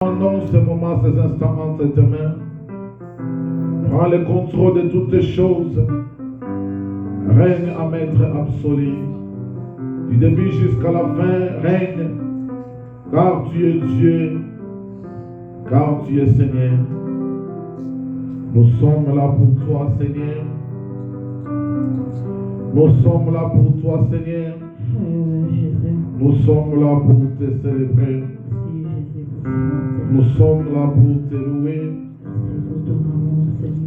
Rendons ce moment, ces instants entre tes mains. Prends le contrôle de toutes les choses. Règne à maître absolu. Du début jusqu'à la fin, règne. Car tu es Dieu. Car tu es Seigneur. Nous sommes là pour toi, Seigneur. Nous sommes là pour toi, Seigneur. Nous sommes là pour te célébrer. Nous sommes là pour te louer.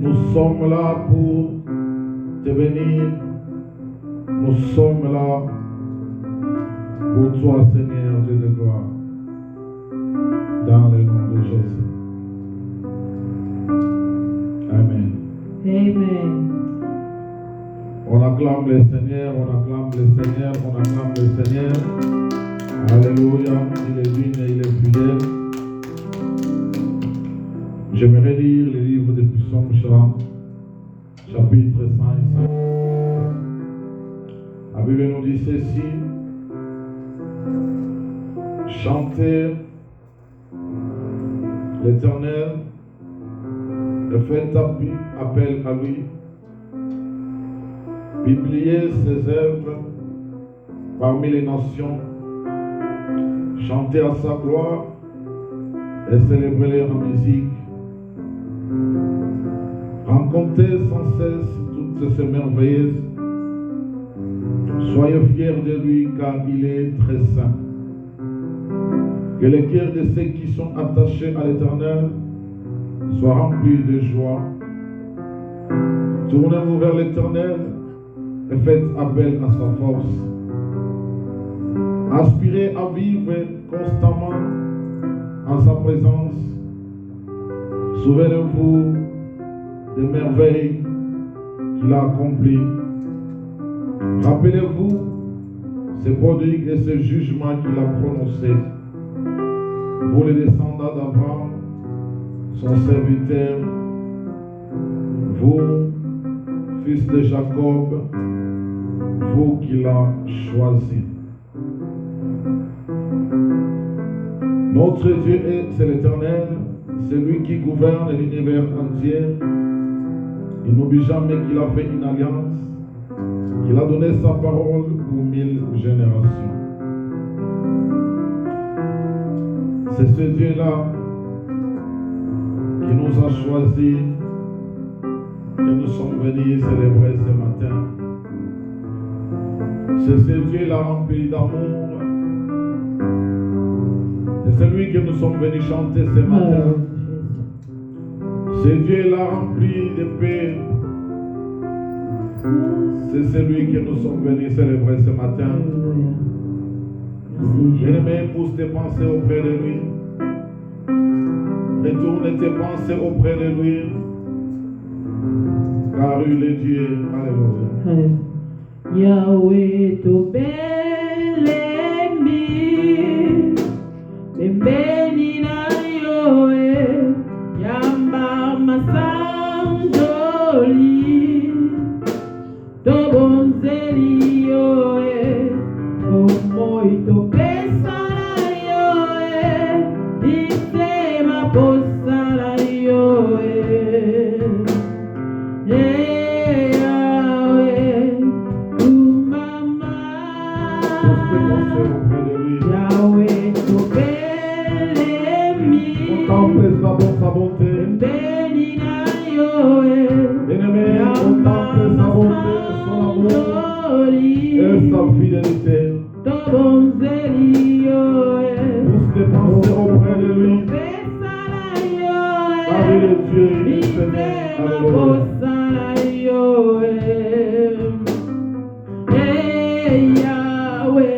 Nous sommes là pour te bénir. Nous sommes là pour toi, Seigneur, Dieu de gloire. Dans le nom de Jésus. Amen. Amen. On acclame le Seigneur, on acclame le Seigneur, on acclame le Seigneur. Alléluia, il est digne et il est fidèle. J'aimerais lire le livre de Psaume chapitre 105. La Bible nous dit ceci. Chantez l'Éternel et faites appel à lui. Publiez ses œuvres parmi les nations. Chantez à sa gloire et célébrez-les en musique. Rencontrez sans cesse toutes ces merveilles. Soyez fiers de lui car il est très saint. Que le cœur de ceux qui sont attachés à l'Éternel soit rempli de joie. Tournez-vous vers l'Éternel et faites appel à sa force. Aspirez à vivre constamment en sa présence. Souvenez-vous des merveilles qu'il a accomplies. Rappelez-vous ses prodigues et ses jugements qu'il a prononcés. Vous les descendants d'Abraham, son serviteur, vous, fils de Jacob, vous qu'il a choisi. Notre Dieu, c'est l'Éternel, c'est lui qui gouverne l'univers entier. Il n'oublie jamais qu'il a fait une alliance, qu'il a donné sa parole pour 1000 générations. C'est ce Dieu-là qui nous a choisis et nous sommes venus célébrer ce matin. C'est ce Dieu-là rempli d'amour. Et c'est lui que nous sommes venus chanter ce matin. C'est Dieu-là rempli de paix. C'est celui que nous sommes venus célébrer ce matin. Bien-aimé, pousse tes pensées auprès de lui. Retourne tes pensées auprès de lui. Car il est Dieu. Alléluia. Yahweh to belemi, bembeni na yoe, yamba masanjoli, to bonzeli yoe, omoi to pesa yoe, ditema posa yoe. Sa bonté. Béni na yoe. Bien-aimé, contemple sa bonté, son amour et sa fidélité. Pousse tes pensées auprès de lui. Car il est Dieu, il est Seigneur. Yahweh,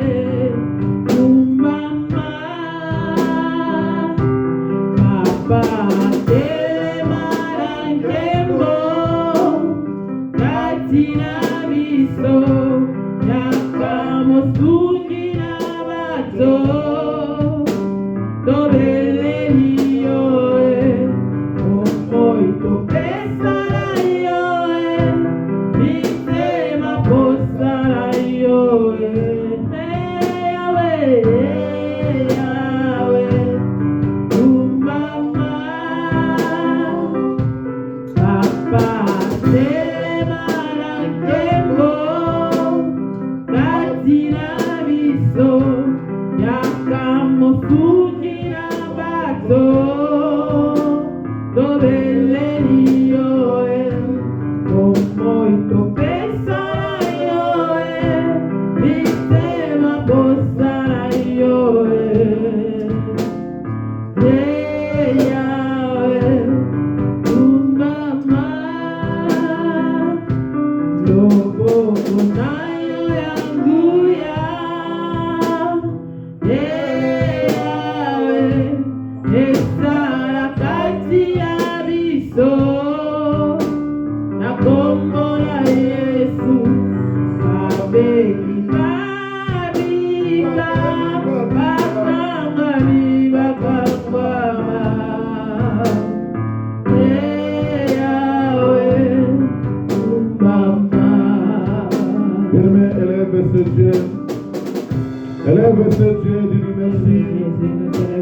Élève ce Dieu, dis-lui merci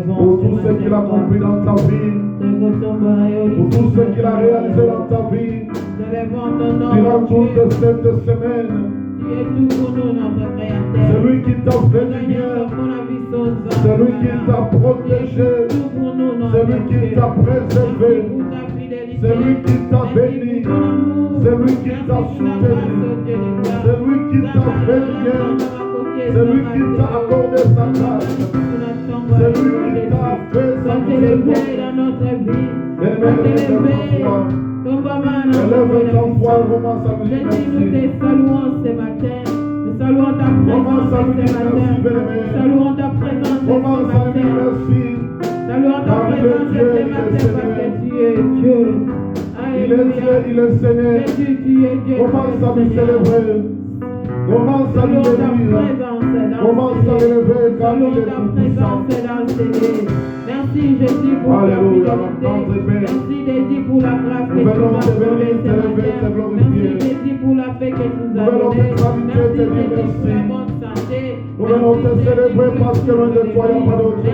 pour tout ce qu'il a accompli dans ta vie, pour tout ce qu'il a réalisé dans ta vie, durant toute cette semaine. C'est lui qui t'a fait du bien, c'est lui qui t'a protégé, c'est lui qui t'a préservé, c'est lui qui t'a béni, c'est lui qui t'a soutenu, c'est lui qui t'a fait du bien. C'est lui qui t'a accordé sa grâce. C'est lui qui t'a fait sa miséricorde. Élève ton foi, commence à lui dire merci. Nous te saluons ce matin. Nous saluons ta présence ce matin. Nous saluons ta présence ce matin. Saluons ta présence ce matin parce que tu es Dieu. Il est Dieu, il est Seigneur. Commence à lui célébrer. Commence à lui bénir. Commence à l'élever car il est tout-puissant. Merci Jésus pour la fidélité. Merci Jésus pour la grâce que tu nous as donnée ce matin. Merci Jésus pour la paix que tu nous as donnée. Merci Jésus pour la bonne santé. Nous venons te célébrer parce que loin de toi il n'y a pas d'autre Dieu.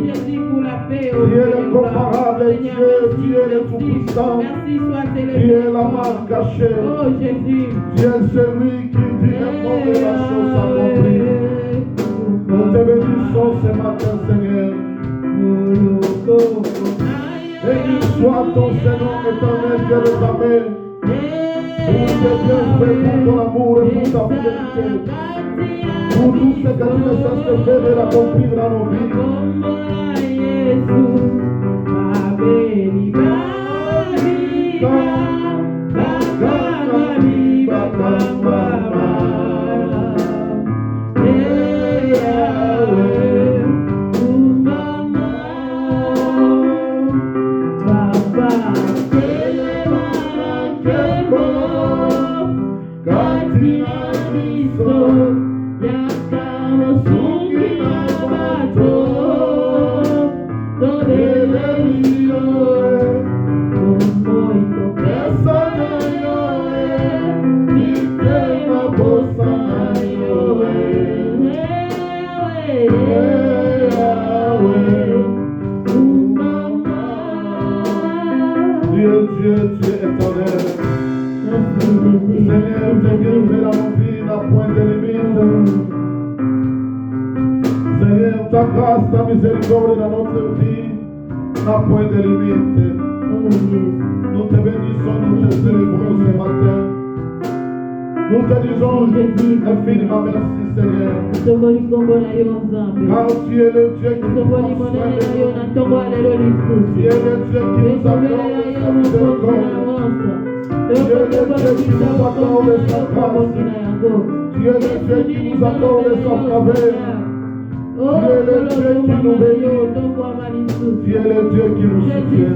Merci Jésus pour la paix. Tu es l'incomparable Dieu, tu es le tout-puissant. Merci soit Tu élevé. es la marque cachée. Oh Jésus. Tu es celui qui dit un mot et la chose accomplie. Nous te bénissons ce matin, Seigneur. Béni soit ton Seigneur éternel, Dieu de ta main. Pour tes bienfaits, pour ton amour et pour ta fidélité. Pour tout ce que tu ne cesses de faire et d'accomplir dans nos vies. Dieu, tu es éternel. Seigneur, tes bienfaits dans nos vies n'a point de limite. Seigneur, ta grâce, ta miséricorde dans notre vie n'a point de limite. Nous te bénissons, nous te célébrons ce matin. Nous te disons infiniment merci, Seigneur. Car tu es le Dieu qui nous prend soin de nous. Tu es le Dieu qui nous accorde sa miséricorde. Tu es le Dieu qui nous accorde sa grâce. Tu es le Dieu qui nous accorde sa faveur. Tu es le Dieu qui nous bénit. Tu es le Dieu qui nous soutient.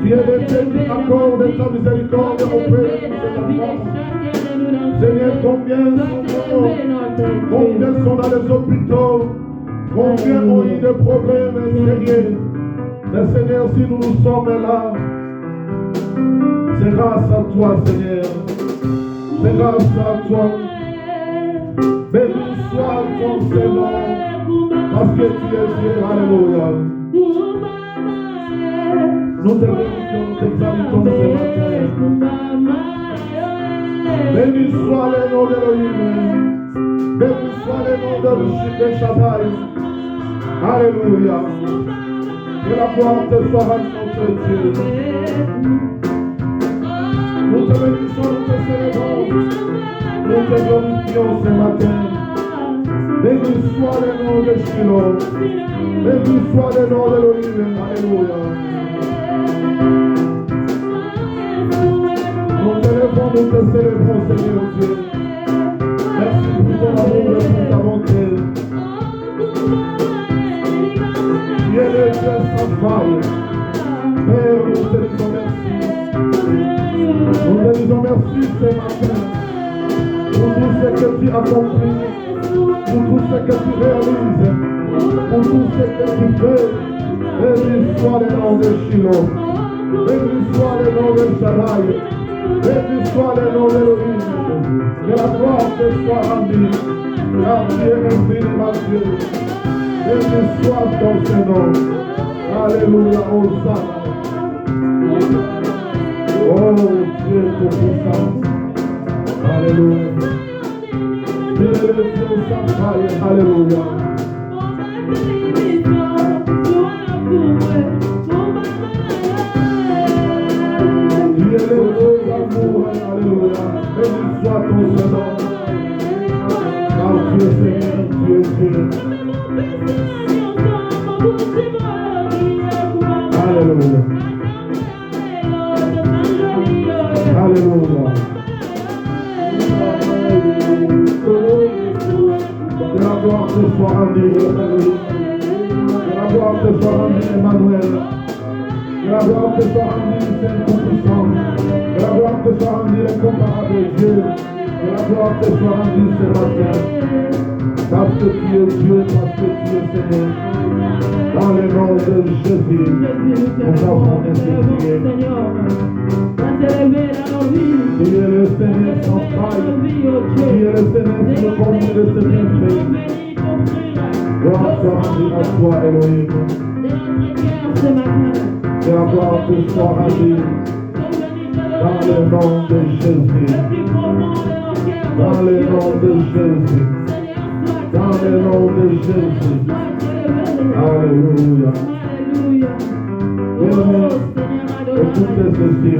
Tu es le Dieu qui accorde ta miséricorde au Père de ses enfants. Seigneur, combien sont dans les hôpitaux, combien ont eu des problèmes sérieux. Mais Seigneur, si nous sommes là, c'est grâce à toi, Seigneur. C'est grâce à toi. Béni soit ton Seigneur, parce que tu es Dieu. Alléluia. Nous te bénissons, nous t'exaltons ce matin. Béni soit le nom d'Elohim. Béni soit le nom de Shaddai. Alléluia. Que la gloire te soit rendue, notre Dieu. Nous te bénissons, nous te célébrons. Nous te glorifions ce matin. Béni soit le nom de Shiloh. Béni soit le nom de l'Élohim. Alléluia. Nous t'élèvons, nous te célébrons, Seigneur Dieu. Merci pour ton amour et pour ta bonté. Tu es le Dieu sans faille. Père, nous te disons merci. Nous te disons merci ce matin pour tout ce que tu accomplis, pour tout ce que tu réalises, pour tout ce que tu fais. Béni soit le nom de Shiloh. Béni soit le nom de Shaddai. Béni soit le nom de l'Élohim. Que la gloire te soit rendue. Car tu es infiniment Dieu. Béni soit ton Seigneur. Alléluia, Hosanna. Oh Dieu tout-puissant. Alléluia. Tu es le Dieu sans faille. Alléluia. Tu es le Dieu d'amour. Alléluia. Béni soit ton Seigneur. Car tu es Seigneur, tu es Dieu. Alléluia. Alléluia. Que la gloire te soit rendue. Que la gloire te soit rendue, Emmanuel. Que la gloire te soit rendue, Saint tout-puissant. Que la gloire te soit rendue, l'incomparable Dieu. Que la gloire te soit rendue ce matin. Parce que tu es Dieu, parce que tu es Seigneur. Dans le nom de Jésus, nous avons ainsi prié. Tu es le Seigneur sans faille. Tu es le Seigneur qui nous conduit de ce bienfait. Gloire soit rendue à toi, Elohim. Que la gloire te soit rendue dans le nom de Jésus. Dans le nom de Jésus. Dans le nom de Jésus. Alléluia. Bien-aimés, écoutez ceci.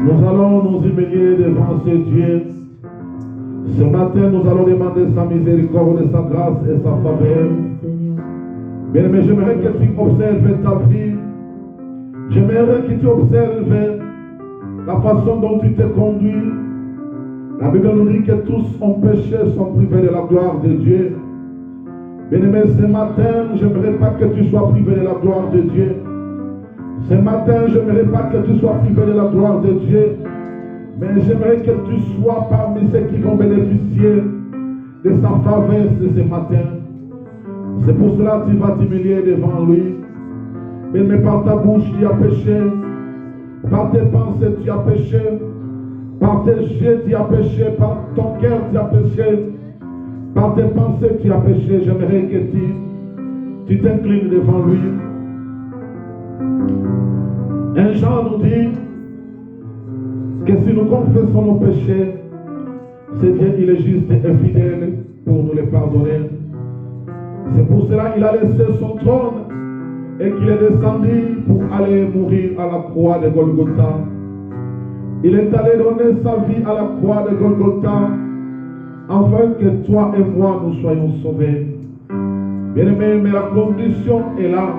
Nous allons nous humilier devant ce Dieu. Ce matin, nous allons demander sa miséricorde, sa grâce et sa faveur. Bien-aimé, j'aimerais que tu observes ta vie. J'aimerais que tu observes la façon dont tu te conduis. La Bible nous dit que tous ont péché, sont privés de la gloire de Dieu. Bien-aimé, ce matin, je n'aimerais pas que tu sois privé de la gloire de Dieu. Ce matin, je n'aimerais pas que tu sois privé de la gloire de Dieu. Mais j'aimerais que tu sois parmi ceux qui vont bénéficier de sa faveur ce matin. C'est pour cela que tu vas t'humilier devant lui. Mais par ta bouche, tu as péché. Par tes pensées, tu as péché. Par tes yeux, tu as péché. Par ton cœur, tu as péché. Par tes pensées, tu as péché. J'aimerais que tu t'inclines devant lui. Un Jean nous dit que si nous confessons nos péchés, c'est Dieu, il est juste et fidèle pour nous les pardonner. C'est pour cela qu'il a laissé son trône et qu'il est descendu pour aller mourir à la croix de Golgotha. Il est allé donner sa vie à la croix de Golgotha afin que toi et moi nous soyons sauvés. Bien-aimé, mais la condition est là.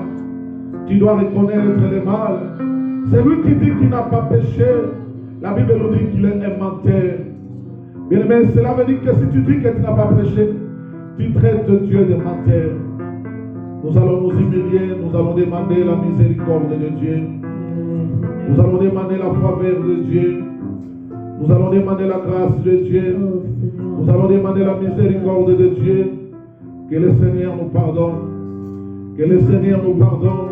Tu dois reconnaître le mal. C'est lui qui dit qu'il n'a pas péché. La Bible nous dit qu'il est un menteur. Bien-aimé, cela veut dire que si tu dis que tu n'as pas péché, tu traites Dieu de menteur. Nous allons nous humilier, nous allons demander la miséricorde de Dieu. Nous allons demander la faveur de Dieu. Nous allons demander la grâce de Dieu. Nous allons demander la miséricorde de Dieu. Que le Seigneur nous pardonne. Que le Seigneur nous pardonne.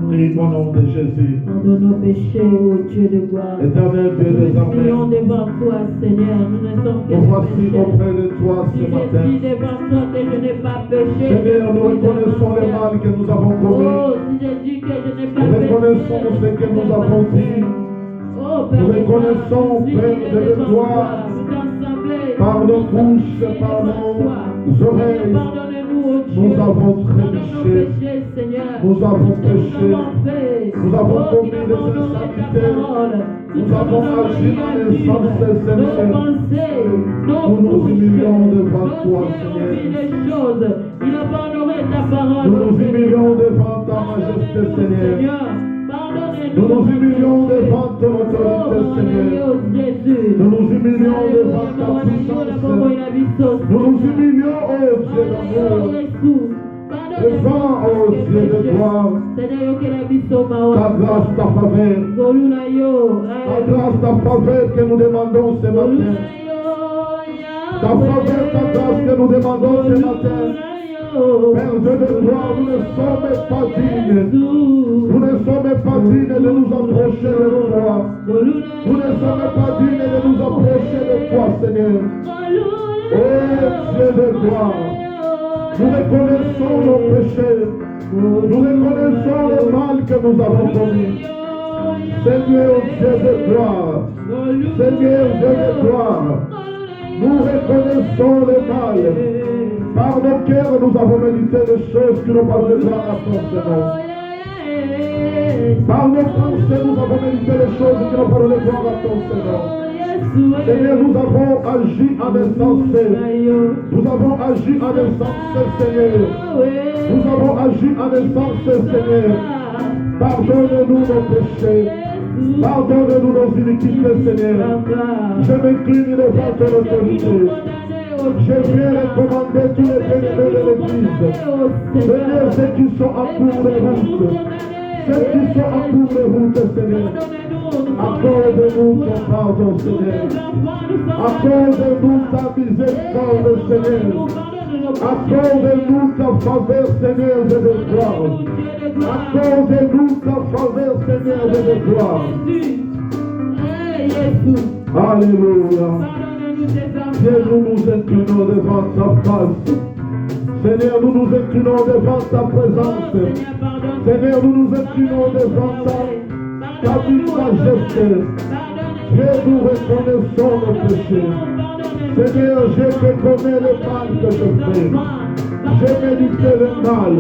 Prie au nom de Jésus. Pardonne nos péchés, ô Dieu de gloire. Éternel Dieu des Nous prions armées. devant toi, Seigneur. Nous ne sommes que Nous voici des pécheurs. auprès de toi Si ce je matin. dis devant toi que je n'ai pas péché, Seigneur, nous reconnaissons le mal que nous avons commis. Oh, si je dis que je n'ai pas Nous péché, reconnaissons ce que nous avons dit. Oh, Père, Nous reconnaissons, Père de gloire, par nos bouches, par nos oreilles. Nous avons trébuché, nous avons péché, nous avons commis des insanités, nous avons agi en insensé, Seigneur. Nous nous humilions devant toi, Seigneur. Nous nous humilions devant ta majesté, Seigneur. Nous nous humilions devant ton autorité, Seigneur. Nous nous humilions devant ta puissance. Nous nous humilions, ô Dieu d'amour, devant, ô Dieu de gloire, ta grâce, ta faveur. Ta grâce, ta faveur que nous demandons ce matin. Ta faveur, ta grâce que nous demandons ce matin. Père Dieu de gloire, nous ne sommes pas dignes. Nous ne sommes pas dignes de nous approcher de toi. Nous ne sommes pas dignes de nous approcher de toi, Seigneur. Oh Dieu de gloire, nous reconnaissons nos péchés. Nous reconnaissons le mal que nous avons commis. Seigneur Dieu de gloire, Seigneur Dieu de gloire, nous reconnaissons le mal. Par nos cœurs, nous avons médité des choses qui n'ont pas de gloire à ton Seigneur. Par nos pensées, nous avons médité des choses qui n'ont pas de gloire à ton Seigneur. Seigneur, nous avons agi en insensé. Nous avons agi en insensé, Seigneur. Nous avons agi en insensé, Seigneur. Pardonne-nous nos péchés. Pardonne-nous nos iniquités, Seigneur. Je m'incline devant ton autorité. Je viens recommander tous les bénévoles de l'Église. Seigneur, ceux qui sont en cours de route. Ceux qui sont en cours de route, Seigneur. Accorde-nous ton pardon, Seigneur. Accorde-nous ta miséricorde, Seigneur. Accorde-nous ta faveur, Seigneur, de gloire. Accorde-nous ta faveur, Seigneur, de gloire. Alléluia. Dieu, nous nous inclinons devant ta face. Seigneur, nous nous inclinons devant ta présence. Seigneur, nous nous inclinons devant ta majesté. Dieu, nous reconnaissons nos péchés. Seigneur, je reconnais le mal que je fais. J'ai médité le mal.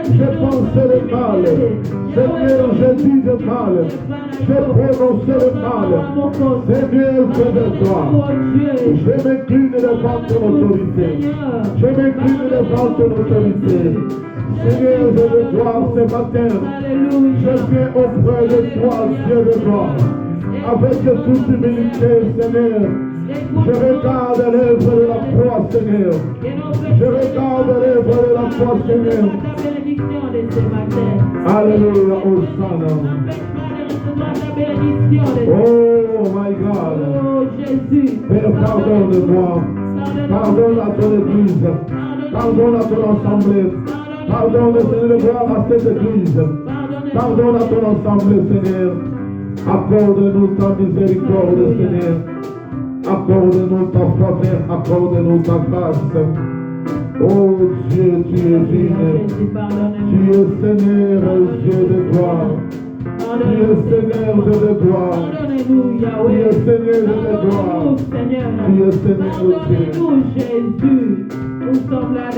J'ai pensé le mal. Seigneur, j'ai dit le mal. J'ai prononcé le mal. Seigneur, je te dois. Je m'incline devant ton autorité. Je m'incline devant ton autorité. Seigneur, je te dois ce matin. Je viens auprès de toi, Dieu de gloire. Avec toute humilité, Seigneur. Je regarde l'œuvre de la croix, Seigneur. Je regarde l'œuvre de la croix, Seigneur. Alléluia, Hosanna. Oh my God. Père, pardonne-moi. Pardonne à ton église. Pardonne à ton assemblée. Pardonne, Seigneur, de gloire à cette église. Pardonne à ton assemblée, Seigneur. Accorde-nous ta miséricorde, Seigneur. Accorde-nous ta faveur, accorde-nous ta grâce. Oh Dieu, tu es digne. Tu es Seigneur, Dieu de gloire. Tu es Seigneur de gloire. Tu es Seigneur de gloire. Tu es Seigneur de Dieu.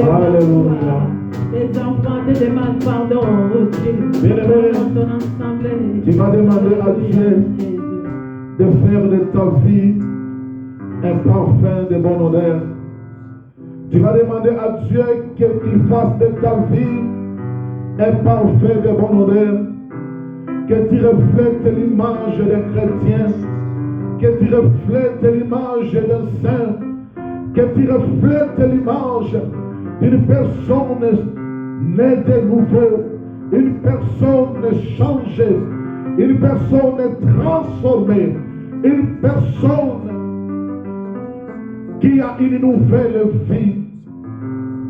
Alléluia. Les enfants te demandent pardon, oh Dieu. Bien-aimé, Ton assemblée. tu vas demander à Dieu de faire de ta vie un parfum de bonne odeur. Tu vas demander à Dieu qu'il fasse de ta vie un parfum de bonne odeur, que tu reflètes l'image d'un chrétien, que tu reflètes l'image d'un saint, que tu reflètes l'image d'une personne née de nouveau, une personne changée, une personne transformée, une personne qui a une nouvelle vie.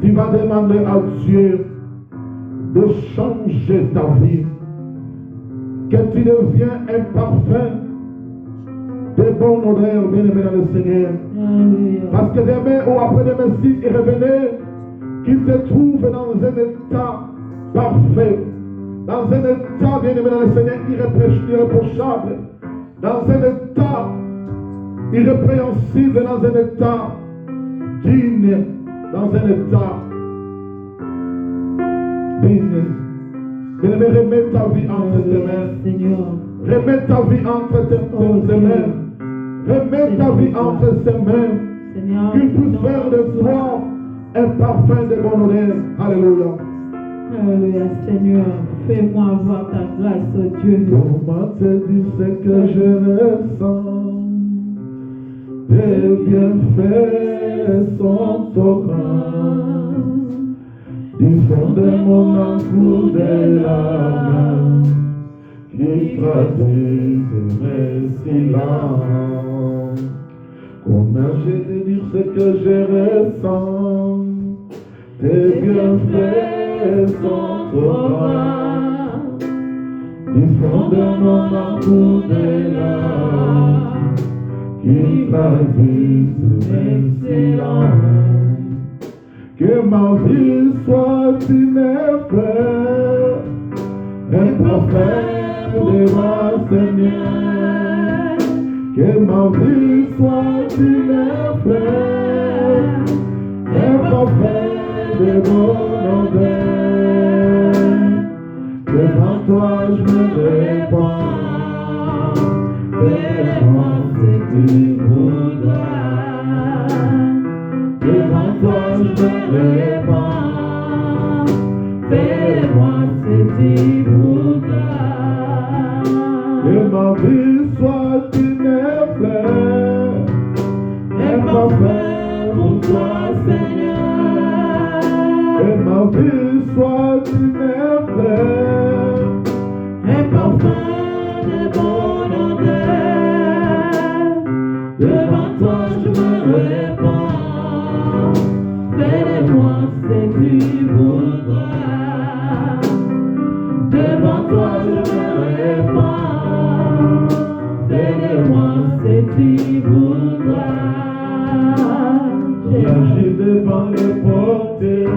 Tu vas demander à Dieu de changer ta vie, que tu deviens un parfum de bonne odeur, bien-aimé dans le Seigneur. Parce que demain ou après-demain, si il revenait, qu'il te trouve dans un état parfait, dans un état, bien-aimé dans le Seigneur, irréprochable, dans un état irrépréhensible dans un état digne, dans un état digne. Bien-aimé, remets ta vie entre tes mains. Remets ta vie entre tes mains. Remets ta vie entre ses mains. Qu'il puisse faire de toi un parfum de bonne odeur. Alléluia. Alléluia, Seigneur. Fais-moi avoir ta grâce, oh Dieu. Comment te dire ce que je ressens? Tes bienfaits sont au grand. Du fond de mon encours des larmes qui traduisent mes silences. Comment j'ai de dire ce que je ressens? Tes bienfaits sont au grand. Du fond de mon encours des larmes qui traduisent mes silences. Que ma vie soit une fleur, un parfum devant Seigneur. Que ma vie soit une fleur, un parfum de bonne odeur. Devant toi je me répands, fais-moi ce que tu voudras. Devant toi je me répands, fais-moi ce que tu voudras. Que ma vie soit une fleur, un parfum pour toi Seigneur. Que ma vie soit une fleur, un parfum de bonne odeur. Devant toi je me répands, fais-moi ce que tu voudras. Devant toi je me répands, fais-moi ce que tu voudras. J'agis devant les portées,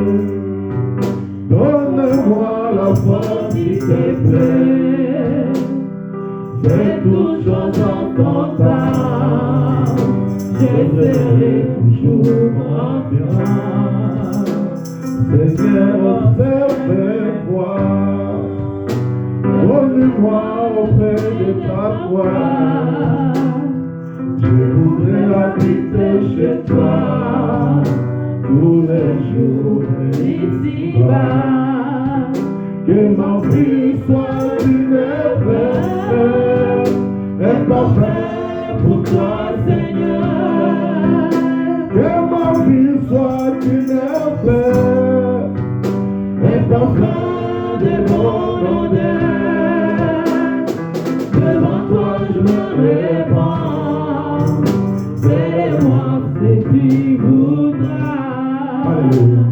donne-moi la force qui te plaît. Fais toutes choses en ton temps, je serai toujours confiant. Seigneur, observe-moi, conduis-moi auprès de ta gloire. Je voudrais habiter chez toi tous les jours ici-bas. Que ma vie soit une fleur, un parfum pour toi Seigneur. Que ma vie soit une fleur, un parfum de bonne odeur. Devant toi je me répands, fais-moi ce que tu voudras. Alléluia.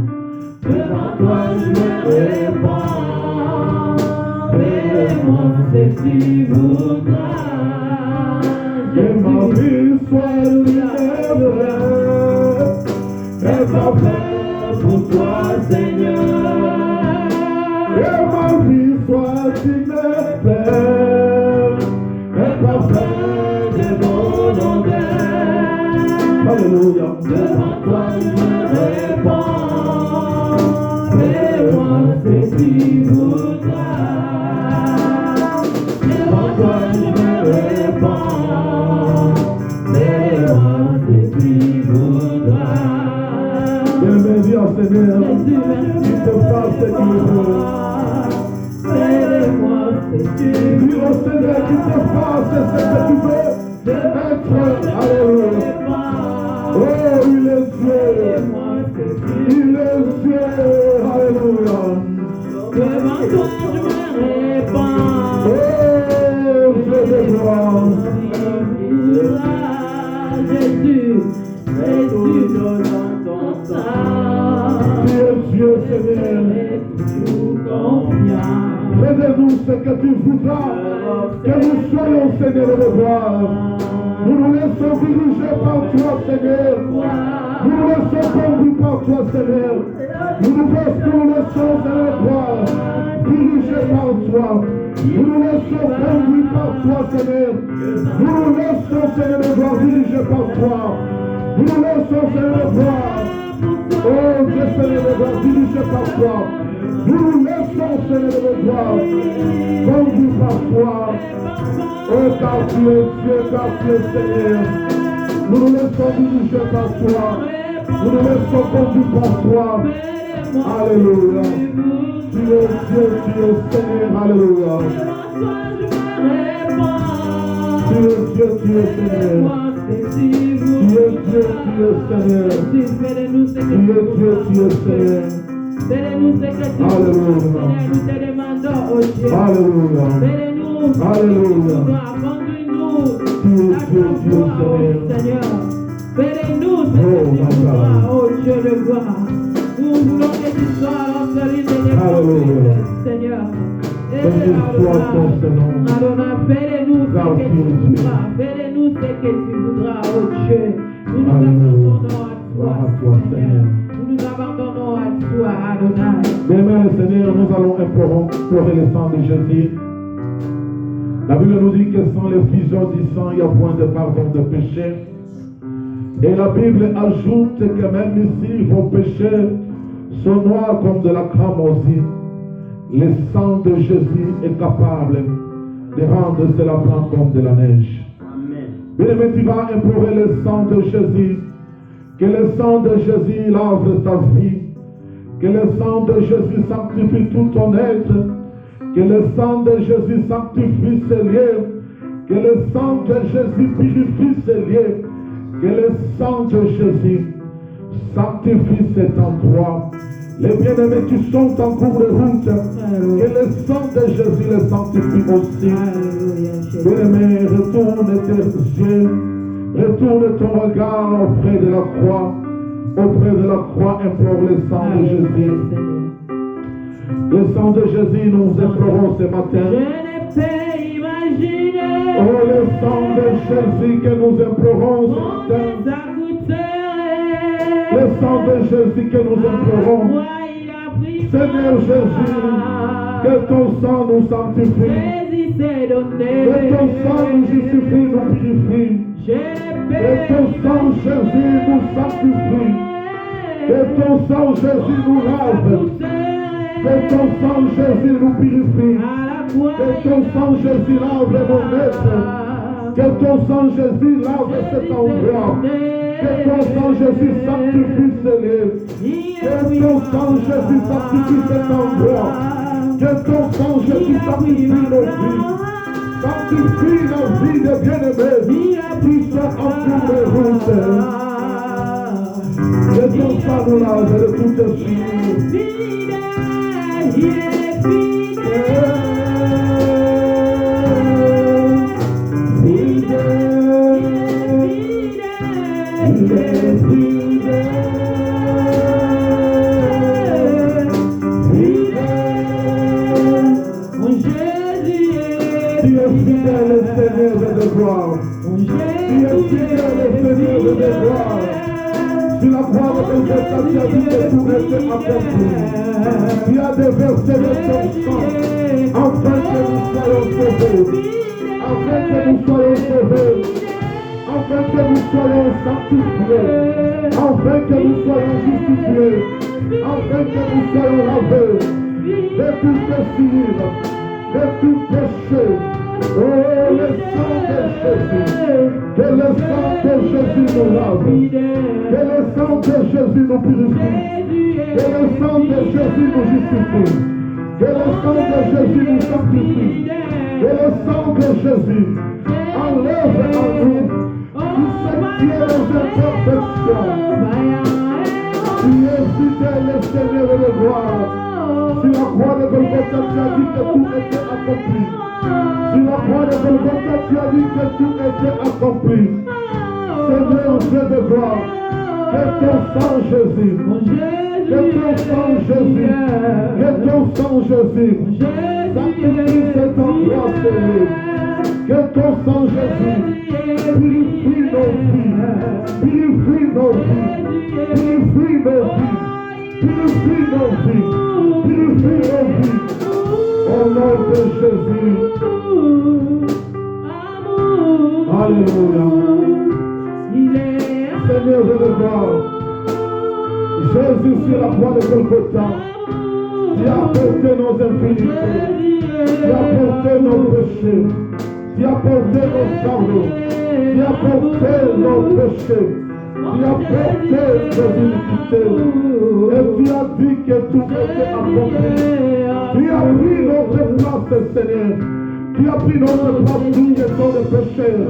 Devant toi je me répands, fais-moi ce que tu voudras. Que ma vie soit une fleur, un parfum pour toi Seigneur. Que ma vie soit une fleur, un parfum de bonne odeur. Alléluia. Devant toi je me répands, fais-moi ce que tu voudras. Devant toi je me répands, fais-moi ce que tu voudras. Bien-aimé, dis au Seigneur, qu'il te fasse ce qu'il veut. Fais-moi ce que tu veux. Dis au Seigneur qu'il te fasse ce que tu veux. Être, alléluia. Oh, il est Dieu. Il est Dieu. Alléluia. Devant toi je me répands. Oh, Dieu de gloire. Jésus, Jésus, dans ton sang. Tu es Dieu, Seigneur. Fais-nous ce que tu voudras, que nous soyons, Seigneur, de gloire. Nous nous laissons diriger par toi, Seigneur. Nous nous laissons conduire par toi, Seigneur. Nous nous laissons, Seigneur, gloire, dirigés par toi. Nous nous laissons conduire par toi, Seigneur. Nous nous laissons, Seigneur de gloire, dirigé par toi. Nous nous laissons, Seigneur de gloire. Oh Dieu, Seigneur de gloire, dirigé par toi. Nous nous laissons, Seigneur de gloire, conduit par toi. Oh, car tu es Dieu, car tu es Seigneur. Nous nous laissons diriger par toi. Nous nous laissons conduire par toi. Alléluia. Tu es Dieu, tu es Seigneur. Alléluia. Tu es Dieu, tu es Seigneur. Tu es Dieu, tu es Seigneur. Tu es Dieu, tu es Seigneur. Alléluia. Alléluia. Alléluia. Tu es Dieu, tu es Seigneur. Bénis-nous, oh Dieu de gloire. Nous voulons que tu sois l'entrée de Seigneur. Adonai, fais-nous ce que tu voudras. Fais-nous ce que tu voudras, oh Dieu. Nous nous abandonnons à toi, Seigneur. Nous nous abandonnons à toi, Adonai. Bien, Seigneur, nous allons implorer le sang de Jésus. La Bible nous dit que sans l'effusion du sang, il n'y a point de pardon de péché. Et la Bible ajoute que même ici, vos péchés sont noirs comme de la cramoisie. Le sang de Jésus est capable de rendre cela blanc comme de la neige. Bien-aimé, tu vas implorer le sang de Jésus. Que le sang de Jésus lave ta vie. Que le sang de Jésus sanctifie tout ton être. Que le sang de Jésus sanctifie ses lieux. Que le sang de Jésus purifie ses lieux. Que le sang de Jésus sanctifie cet endroit. Les bien-aimés qui sont en cours de route, que le sang de Jésus les sanctifie aussi. Bien-aimés, retourne tes yeux, retourne ton regard auprès de la croix. Auprès de la croix, implore le sang de Jésus. Le sang de Jésus, nous implorons ce matin. Oh, le sang de Jésus que nous implorons ce matin. Le sang de Jésus que nous implorons. Seigneur Jésus, que ton sang nous sanctifie. Que ton sang nous justifie, nous purifie. Que ton sang Jésus nous sanctifie. Que ton sang Jésus nous lave. Que ton sang Jésus nous purifie. Que ton sang Jésus lave mon être. Que ton sang Jésus lave cet endroit. Que ton sang Jésus sanctifie ce lieu. Que ton sang Jésus sanctifie cet endroit. Que ton sang Jésus sanctifie nos vies. Sanctifie la vie des bien-aimés qui sont en cours de route. Que ton sang nous lave de toutes les choses. Sur la croix de Golgotha, tu as dit que tout était accompli. Tu as déversé le sang afin que nous soyons sauvés. Afin que nous soyons sauvés. Afin que nous soyons sanctifiés. Afin que nous soyons justifiés. Afin que nous soyons lavés de tout péché, de tout péché. Oh, le sang de Jésus. Que le sang de Jésus nous lave. Que le sang de Jésus nous purifie. Que le sang de Jésus nous justifie. Que le sang de Jésus nous sanctifie. Que le sang de Jésus enlève en nous tout ce qui est les imperfections. Tu es fidèle, le Seigneur de gloire. Sur la croix de Golgotha, tu as dit que tout était accompli. Sur la croix de Golgotha, tu as dit que tout était accompli. Seigneur Dieu de gloire, que ton sang Jésus, que ton sang Jésus, que ton sang Jésus, sanctifie cet endroit, Seigneur. Que ton sang Jésus purifie nos vies, purifie nos vies, purifie nos vies, purifie nos vies, purifie nos vies. Au nom de Jésus. Alléluia. sur la croix de Golgotha. Tu as porté nos infinités. Tu as porté nos péchés. Tu as porté nos fardeaux. Tu as porté nos péchés. Tu as porté nos iniquités. Et tu as dit que tout était accompli. Tu as pris notre place, Seigneur. Tu as pris notre place, nous qui étions des pécheurs.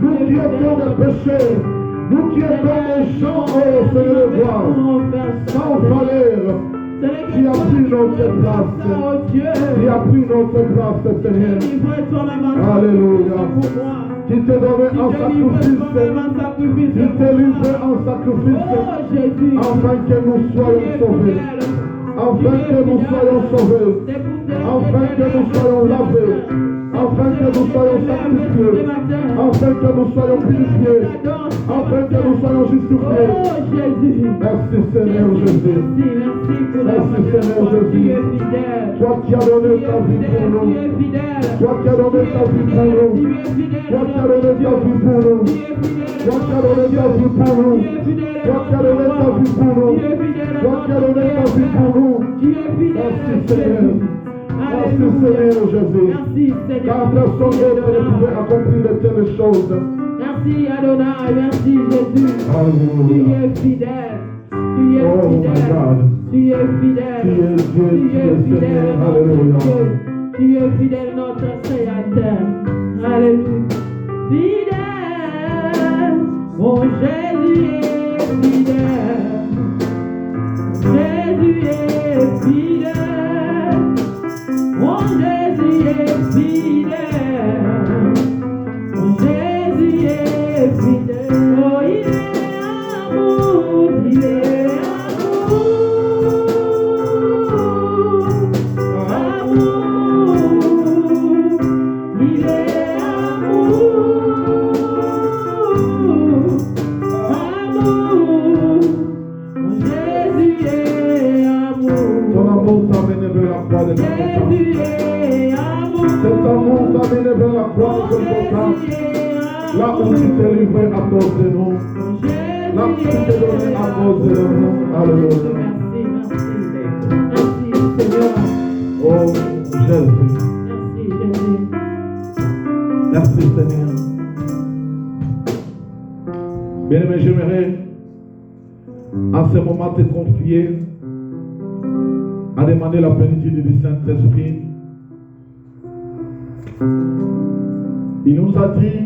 Nous qui étions des pécheurs. Nous qui étions des gens, oh Seigneur de gloire, sans valeur. Tu as pris notre place. Tu as pris notre place, Seigneur. Alléluia. Qui t'est donné en sacrifice. Qui t'est livré en sacrifice. Afin que nous soyons sauvés. Afin que nous soyons sauvés. Afin que nous soyons lavés. Afin que nous soyons sanctifiés. Afin que nous soyons purifiés. Afin que nous soyons justifiés. Merci Seigneur Jésus. Merci Seigneur Jésus. Toi qui as donné ta vie pour nous. Toi qui as donné ta vie pour nous. Toi qui as donné ta vie pour nous. Toi qui as donné ta vie pour nous. Toi qui as donné ta vie pour nous. Toi qui as donné ta vie pour nous. Merci Seigneur. Merci Seigneur Jésus. Car personne d'autre ne pouvait accomplir de telles choses. Merci Adonai, merci Jésus. Tu es fidèle. Tu es fidèle. Tu es fidèle. Tu es fidèle. Alléluia. Tu es fidèle, notre Créateur. Alléluia. Fidèle. Mon Jésus est fidèle. Jésus est fidèle. Mon Jésus est fidèle. Mon Jésus est fidèle. Oh, il est amour. Il est là où tu t'es livré à cause de nous, là où tu t'es donné à cause de nous. Alléluia. Merci Seigneur. Oh Jésus. Merci Jésus. Merci Seigneur. Bien-aimé, j'aimerais en ce moment te confier à demander la plénitude du Saint-Esprit. Il nous a dit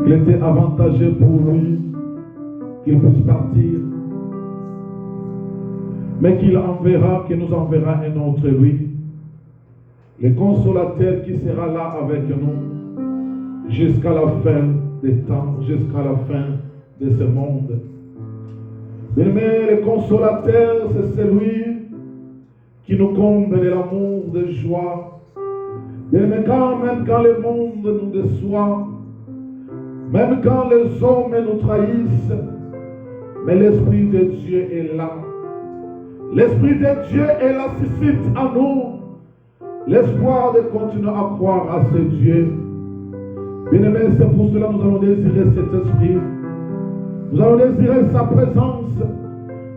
qu'il était avantageux pour lui qu'il puisse partir, mais qu'il nous enverra un autre lui, le consolateur qui sera là avec nous jusqu'à la fin des temps, jusqu'à la fin de ce monde. Mais le consolateur, c'est celui qui nous comble de l'amour, de joie. Même quand le monde nous déçoit, même quand les hommes nous trahissent, mais l'Esprit de Dieu est là. L'Esprit de Dieu est là, suscite en nous l'espoir de continuer à croire à ce Dieu. Bien-aimés, c'est pour cela que nous allons désirer cet Esprit. Nous allons désirer sa présence.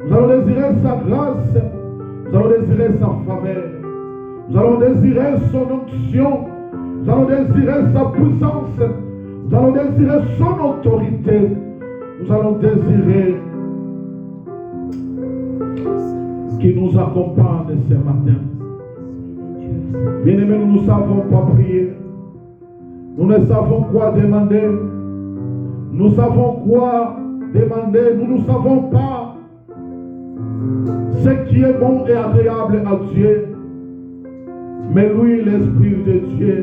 Nous allons désirer sa grâce. Nous allons désirer sa faveur. Nous allons désirer son onction. Nous allons désirer sa puissance. Nous allons désirer son autorité. Nous allons désirer qu'il nous accompagne ce matin. Bien-aimés, nous ne savons pas prier. Nous ne savons quoi demander. Nous savons quoi demander. Nous ne savons pas ce qui est bon et agréable à Dieu. Mais lui, l'Esprit de Dieu,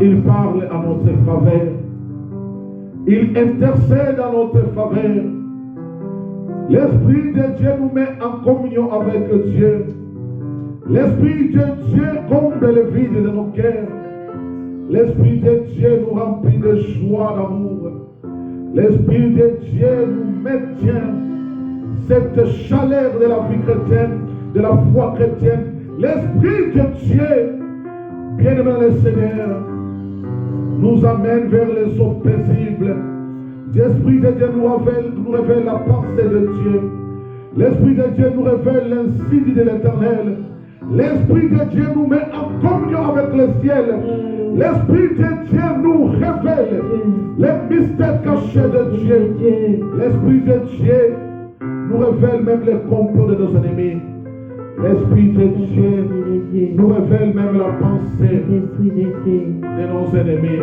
il parle à notre faveur. Il intercède à notre faveur. L'Esprit de Dieu nous met en communion avec Dieu. L'Esprit de Dieu comble le vide de nos cœurs. L'Esprit de Dieu nous remplit de joie, d'amour. L'Esprit de Dieu nous maintient cette chaleur de la vie chrétienne, de la foi chrétienne. L'Esprit de Dieu, bien-aimé le Seigneur, nous amène vers les eaux paisibles, L'Esprit de Dieu nous révèle la pensée de Dieu. L'Esprit de Dieu nous révèle l'insigne de l'Éternel. L'Esprit de Dieu nous met en communion avec le ciel. L'Esprit de Dieu nous révèle les mystères cachés de Dieu. L'Esprit de Dieu nous révèle même les complots de nos ennemis. L'Esprit de Dieu nous révèle même la pensée de nos ennemis.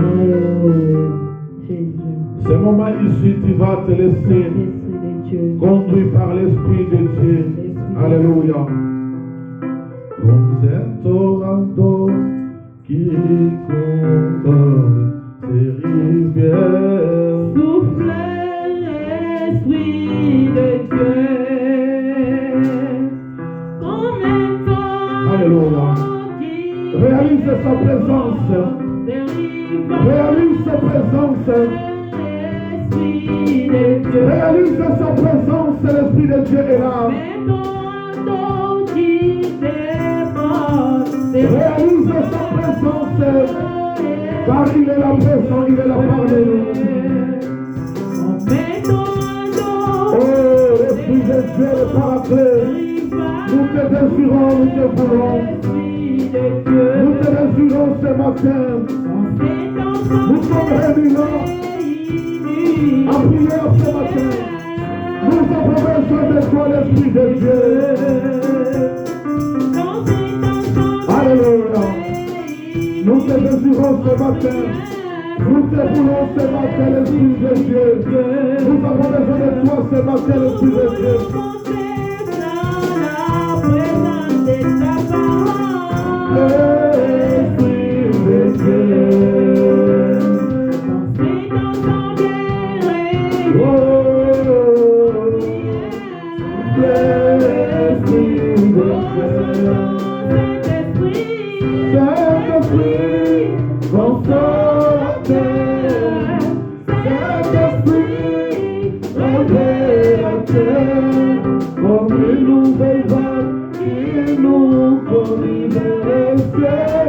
Ce moment ici, tu vas te laisser conduit par l'Esprit de Dieu. Alléluia. Comme un torrent d'eau qui contente ses rivières. Soufflez l'Esprit de Dieu. Comme un torrent. Alléluia. Réalise sa présence. Réalise sa présence. Réalise sa présence, l'Esprit de Dieu est là. Réalise sa présence, car il est là présent, il est là parmi nous. Oh, l'Esprit de Dieu est paraclet. Nous te désirons, nous te voulons. Nous te désirons ce matin. Nous sommes réunis là. À prière ce matin, nous avons besoin de toi, l'Esprit de Dieu. Alléluia. Nous te désirons ce matin. Nous te voulons ce matin, l'Esprit de Dieu. Nous avons besoin de toi ce matin, l'Esprit de Dieu. L'Esprit de Dieu. Comme une nouvelle vague qui nous conduit vers le ciel.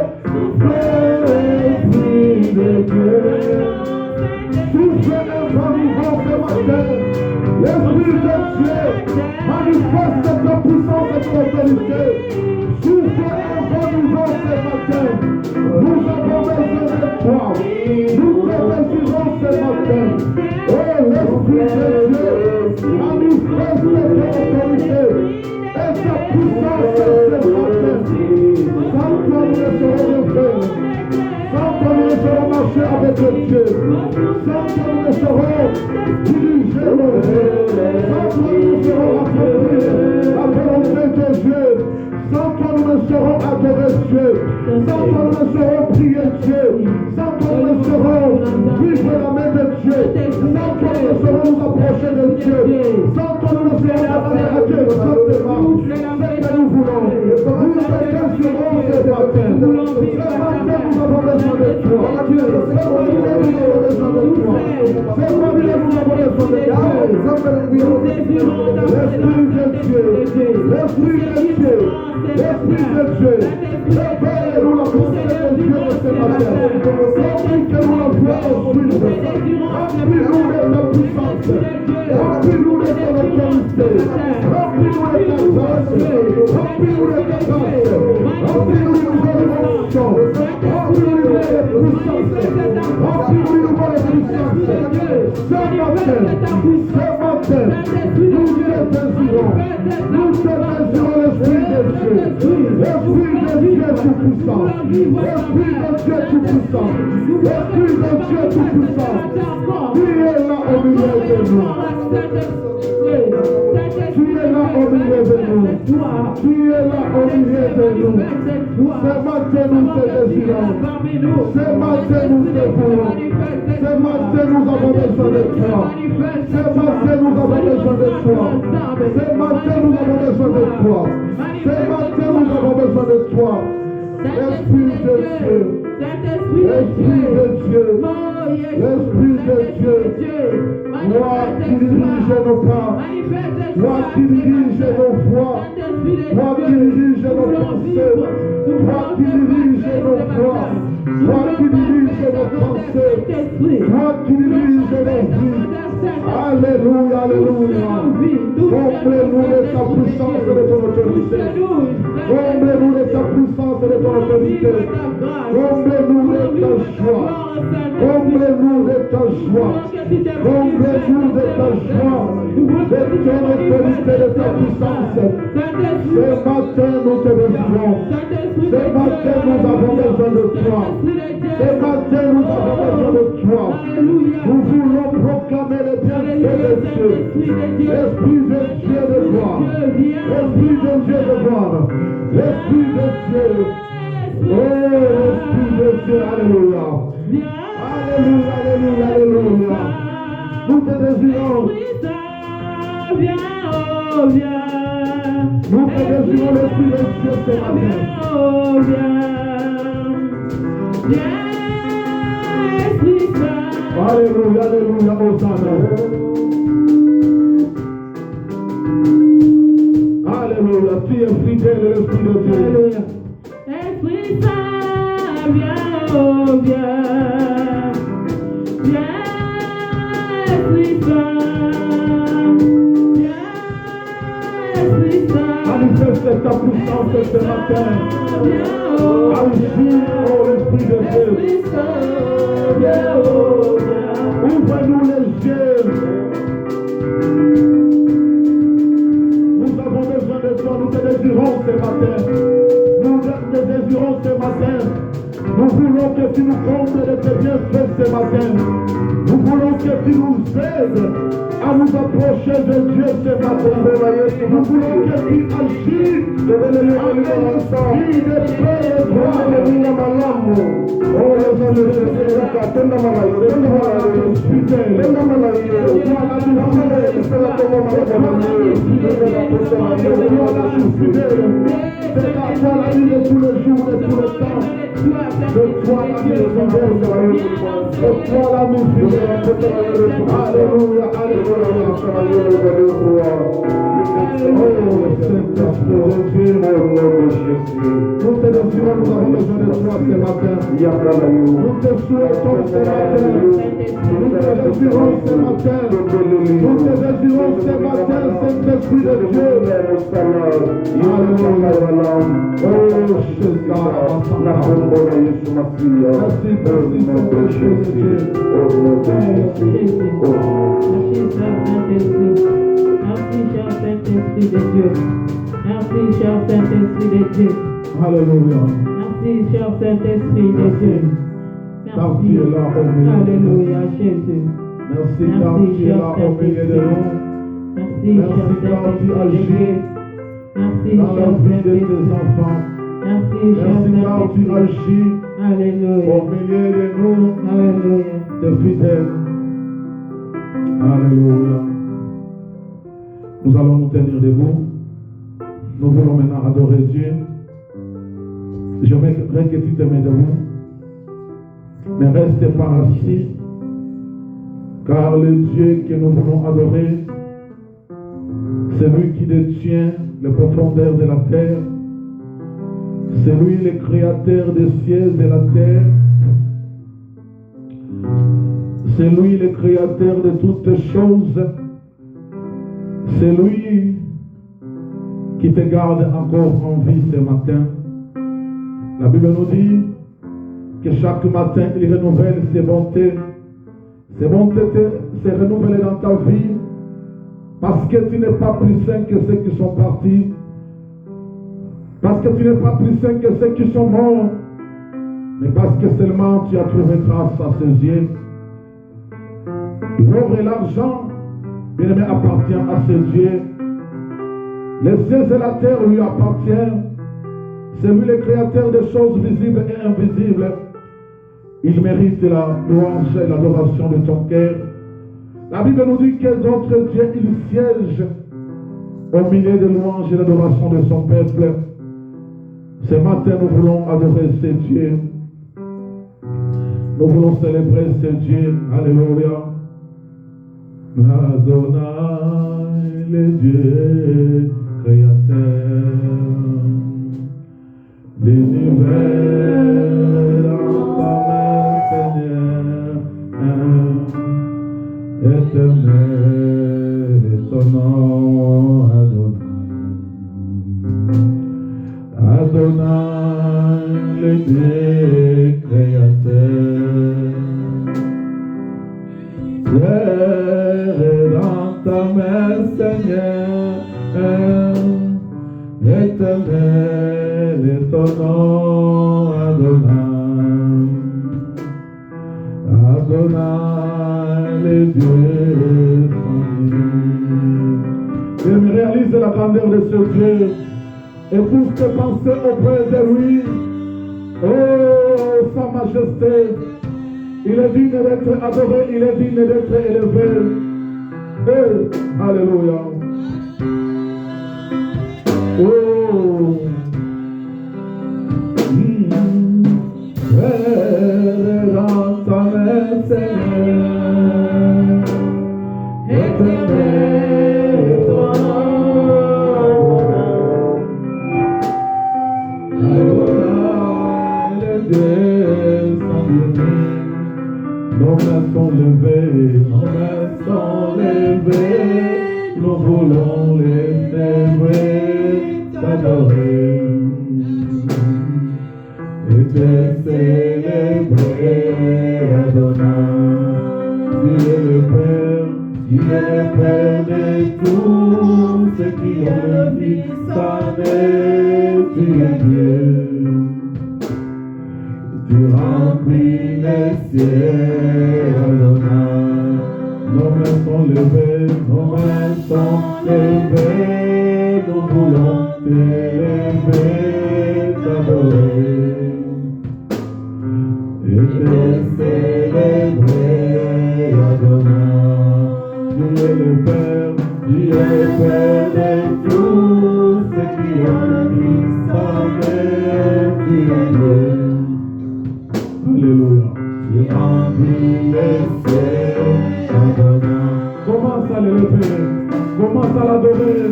L'Esprit de Dieu. Souffle un vent nouveau ce matin. L'Esprit de Dieu manifeste ta puissance et ton autorité. Souffle un vent nouveau ce matin. Nous avons besoin de toi. Nous te désirons ce matin. Oh, l'Esprit de Dieu manifeste ton autorité et ta puissance ce matin. Sans toi, nous ne serons rien. Sans toi, nous ne serons marcher avec Dieu. Sans toi, nous ne serons diriger nos vies. Sans toi, nous ne serons accomplir la volonté de Dieu. Sans toi, nous ne serons adorer Dieu. Sans toi, nous ne serons prier Dieu. Sans toi, nous ne serons vivre la main de Dieu. Sans toi, nous ne serons nous approcher de Dieu. Sans toi, nous ne serons aller à Dieu exactement ce que nous voulons. Nous te désirons ce matin. Ce matin, nous avons besoin de toi. Ce matin, nous avons besoin de toi. Ce matin, nous avons besoin de toi. L'Esprit de Dieu. L'Esprit de Dieu. L'Esprit de Dieu, révèle-nous la pensée de Dieu ce matin. Remplis-nous la foi ensuite. Remplis-nous de ta puissance. Remplis-nous de ton autorité. Remplis-nous de ta grâce. Remplis-nous de ta grâce. Remplis-nous de nouvelles émotions. Remplis-nous de puissance. Remplis-nous de nouvelles puissances. Ce matin, nous te désirons. Nous te désirons l'Esprit de Dieu. L'Esprit de Dieu tout-puissant. L'Esprit de Dieu tout-puissant. L'Esprit de Dieu tout-puissant. Tu es là au milieu de nous. Tu es là au milieu de nous. Tu es là au milieu de nous. Ce matin nous te désirons. Ce matin nous te voulons. Ce matin nous avons besoin de toi. Ce matin nous avons besoin de toi. Ce matin nous avons besoin de toi. Ce matin nous avons besoin de toi. L'Esprit de Dieu. L'Esprit de Dieu. L'Esprit de Dieu. Toi qui dirige nos pas. Toi qui dirige nos voies. Toi qui dirige nos pensées. Toi qui dirige nos voies. Toi qui dirige nos pensées. Toi qui dirige nos vies. Alléluia, alléluia. Comblez-nous de ta puissance et de ton autorité. Comblez-nous de ta puissance et de ton autorité. Comblez-nous de ta joie. Comblez-nous de ta joie. Comblez-nous de ta joie. De ton autorité, de ta puissance. Ce matin, nous te désirons. Ce matin, nous avons besoin de toi. Ce matin, nous avons besoin de toi. Nous voulons proclamer les bienfaits de Dieu. L'Esprit de Dieu de gloire. L'Esprit de Dieu de gloire. L'Esprit de Dieu. Oh, l'Esprit de Dieu. Alléluia. Alléluia, alléluia, alléluia. Nous te désirons. Nous te désirons l'Esprit de Dieu ce matin. Alléluia, alléluia, Hosanna. Alléluia, tu es fidèle à l'Esprit de Dieu. Alléluia. Esprit Saint, viens, oh, viens. Viens, Esprit Saint. Viens, Esprit Saint. Manifeste ta puissance ce matin. Agis, oh l'Esprit de Dieu. Esprit Saint, viens, oh, viens. Ouvre-nous les yeux. Nous avons besoin de toi, nous te désirons ce matin. Nous te désirons ce matin. Nous voulons que tu nous combles de tes bienfaits ce matin. Nous voulons que tu nous aides à nous approcher de Dieu ce matin. Nous voulons que tu agisses avec l'esprit de paix et de droit. Oh, le Dieu de Dieu, c'est la toi la vie de tous les jours, de tous les temps. De toi la vie de toi la vie fidèle. Alléluia, alléluia. Oh, Saint-Esprit de Dieu. Nous te désirons, nous avons besoin de toi ce matin. Nous te souhaitons ce matin. Nous te désirons ce matin. Nous te désirons ce matin, Saint-Esprit de Dieu. Alléluia. Oh, Jésus. Merci, cher Saint-Esprit de Dieu. Merci, cher Saint-Esprit de Dieu. Alléluia. Merci, cher Saint-Esprit de Dieu. Ta vie est là au milieu. Alléluia, Jésus. Merci car tu es là au milieu de nous. Merci, cher Merci car tu Saint-Esprit de agis Dieu. Merci, dans la cher vie de tes Saint-Esprit. enfants. Merci, cher Merci car tu Saint-Esprit. agis Alléluia. au milieu de nous, Alléluia. tes fidèles. Alléluia. Nous allons nous tenir debout. Nous voulons maintenant adorer Dieu. J'aimerais que tu te mettes debout. Ne reste pas assis. Car le Dieu que nous voulons adorer, c'est lui qui détient les profondeurs de la terre. C'est lui le créateur des cieux et de la terre. C'est lui le créateur de toutes choses. C'est lui qui te garde encore en vie ce matin. La Bible nous dit que chaque matin il renouvelle ses bontés. Ses bontés se renouvellent dans ta vie parce que tu n'es pas plus saint que ceux qui sont partis. Parce que tu n'es pas plus saint que ceux qui sont morts. Mais parce que seulement tu as trouvé grâce à ses yeux. L'or et l'argent, bien aimé, appartient à ce Dieu. Les cieux et la terre lui appartiennent. C'est lui le créateur des choses visibles et invisibles. Il mérite la louange et l'adoration de ton cœur. La Bible nous dit que notre Dieu, il siège au milieu de louanges et l'adoration de son peuple. Ce matin, nous voulons adorer ce Dieu. Nous voulons célébrer ce Dieu. Alléluia. Adonai, le Dieu créateur des univers, Seigneur, éternel. Adonai, le Dieu créateur. Terre est dans ta main, Seigneur, éternel est ton nom, Adonai. Adonai, le Dieu sans limite. Je me réalise la grandeur de ce Dieu et pour te penser auprès de lui. Oh, sa majesté, il est digne d'être adoré, il est digne d'être élevé. Alléluia. Oh. Dans ta main, Seigneur, éternel ton nom. Adonai, le Dieu sans limite. Nos mains sont levées, nos mains sont levées. Nous voulons les célébrer, t'adorer. Et te célébrer, Adonai. Tu es le Père, tu es le Père de tous ceux qui ont le Fils avec, tu es Dieu. Tu remplis les cieux, Adonai. Nos mains sont levées, nos mains sont levées. Nous voulons t'élever, t'adorer. Et te célébrer, Adonai. Tu es le Père, tu es le Père de tous ceux qui ont le Fils avec, tu es Dieu. Alléluia. Tu remplis les cieux, Adonai. Commence à l'élever, commence à l'adorer,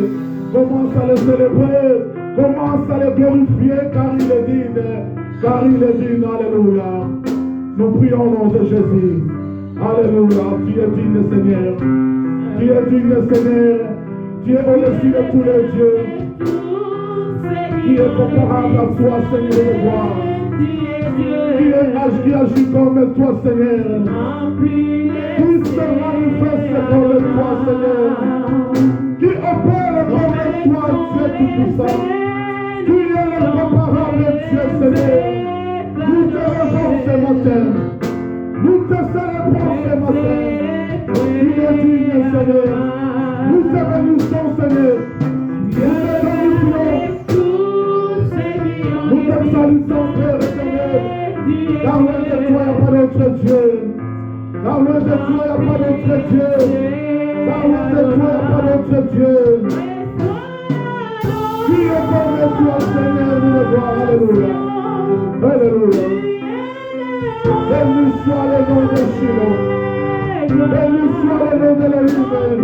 commence à le célébrer, commence à le glorifier car il est digne, car il est digne. Alléluia. Nous prions au nom de Jésus. Alléluia. Tu es digne, Seigneur. Tu es digne, Seigneur. Tu es au-dessus de tous les dieux. Qui est comparable à toi, Seigneur de gloire. Qui agit comme toi, Seigneur. Qui se manifeste comme toi, Seigneur. Qui opère comme toi, Dieu tout-puissant. Qui est le comparable Dieu, Seigneur. Nous te revons ce matin. Nous te célébrons ce matin. Tu es digne, Seigneur. Nous te bénissons, Seigneur. Nous te glorifions. Nous te salutons, Père éternel. Car loin de toi, il n'y a pas d'autre Dieu. Car loin de toi, il n'y a pas d'autre Dieu. Car loin de toi, il n'y a pas d'autre Dieu. Qui est comme toi, Seigneur, nous le gloire. Alléluia. Alléluia. Béni soit le nom de Shiloh. Béni soit le nom de l'Éternel.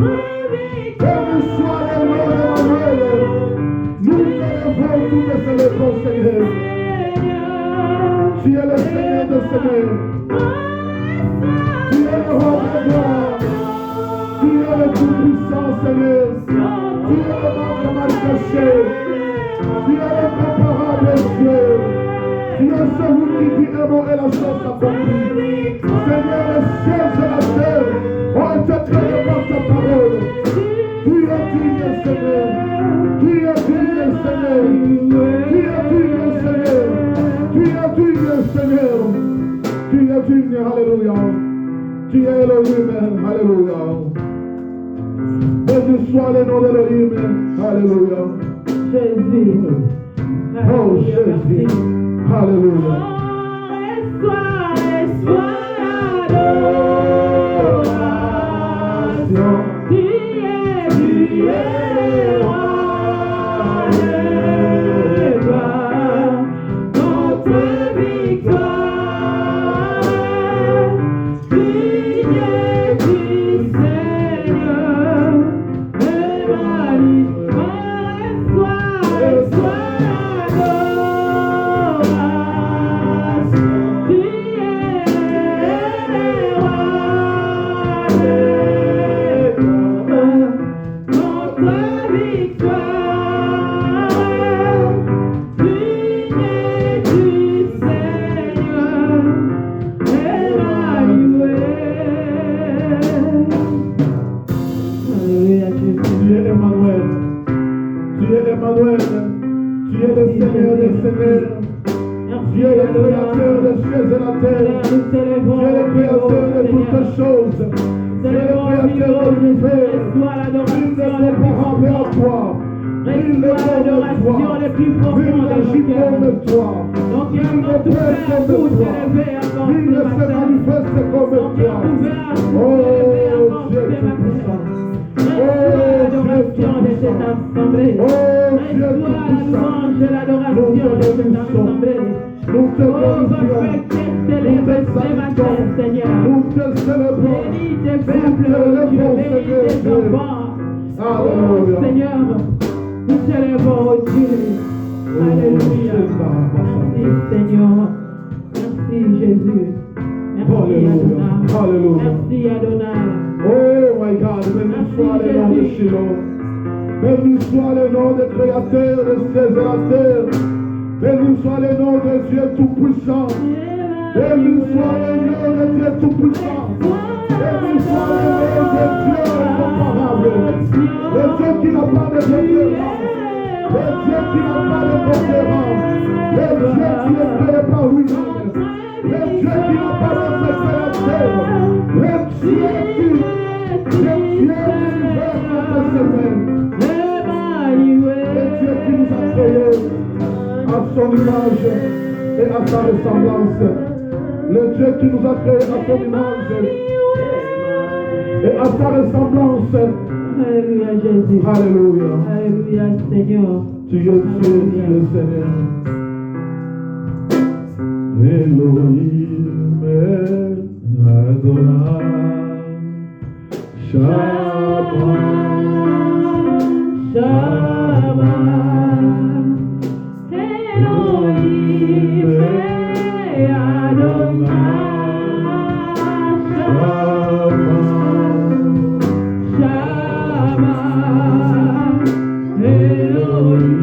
Béni soit le nom de Emmanuel. Nous te levons tous les célébrons, Seigneur. Tu es le Seigneur de Seigneur. Tu es le roi de gloire. Tu es le tout-puissant, Seigneur. Tu es le mal mal caché. Tu es le comparable Dieu. Tu es celui qui dit un mot et la chose s'accomplit. Seigneur, les cieux et la terre ont été créés par ta parole. Tu es digne, Seigneur. Tu es digne, Seigneur. Tu es digne, Seigneur. Tu es digne, Seigneur. Tu es digne, alléluia. Tu es Elohim, alléluia. Béni soit le nom d'Elohim, alléluia. Jésus. Oh Jésus, alléluia. Adoration. Tu es roi de gloire. Notre victoire. Digne du Seigneur. Tu es le Seigneur des Seigneurs. Tu es le créateur des cieux et la terre. Tu es le créateur de toutes choses. Tu es le créateur de l'univers. Il est comparable à toi. Il est comme toi. Il agit comme toi. Il ne fait comme toi. Il ne se manifeste comme toi. Oh Dieu tout-puissant. Oh Dieu tout-puissant. Oh Dieu tout-puissant. Nous te glorifions. Nous te salutons. Nous te célébrons. Nous te levons, Seigneur. Seigneur, nous célébrons au Dieu. Alléluia. Merci Seigneur. Merci Jésus. Merci Adonai. Merci Adonai. Oh my God, béni soit le nom de Shiloh. Béni soit le nom du Créateur de cieux et la terre. Béni soit le nom de Dieu Tout-Puissant. Béni soit le nom de Dieu Tout-Puissant. Béni soit le nom de Dieu incomparable. Le Dieu qui n'a pas de concurrence. Le Dieu qui n'a pas de concurrence. Le Dieu qui est créé par lui-même. Le Dieu qui n'a pas de sécurité. Le Dieu qui nous a créés à son image et à sa ressemblance. Le Dieu qui nous a créés à son image et à sa ressemblance. Alléluia Jésus. Alléluia. Alléluia Seigneur. Tu es Dieu, tu es Seigneur. Elohim Adonai Shabbat Shabbat Elohim Adonai Shabbat Elohim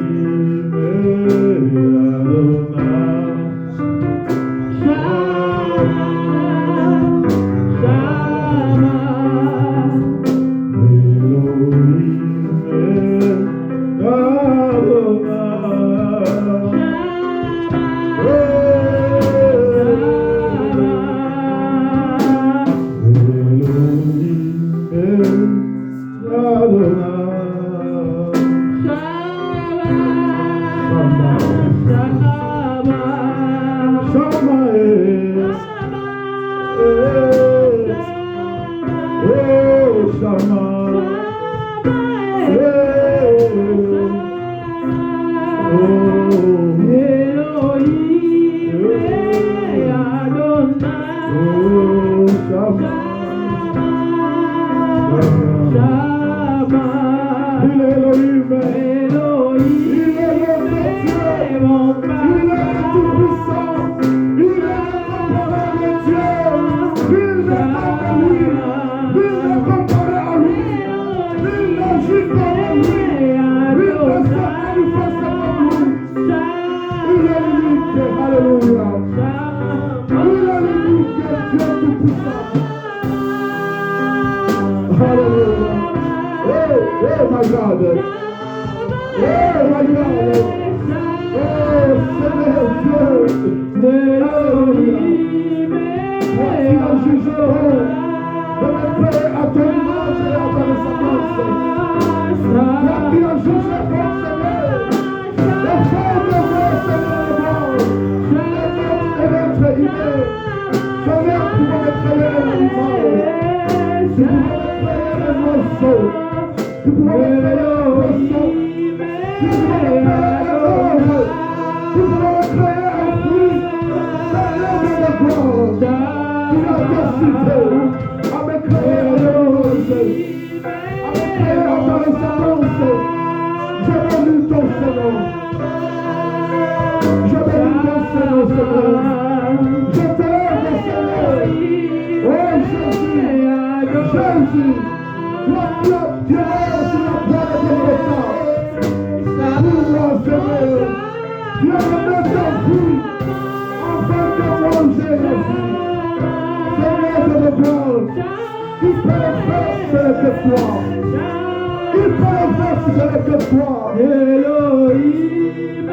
Il peut le faire si ce n'est que toi. Elohim.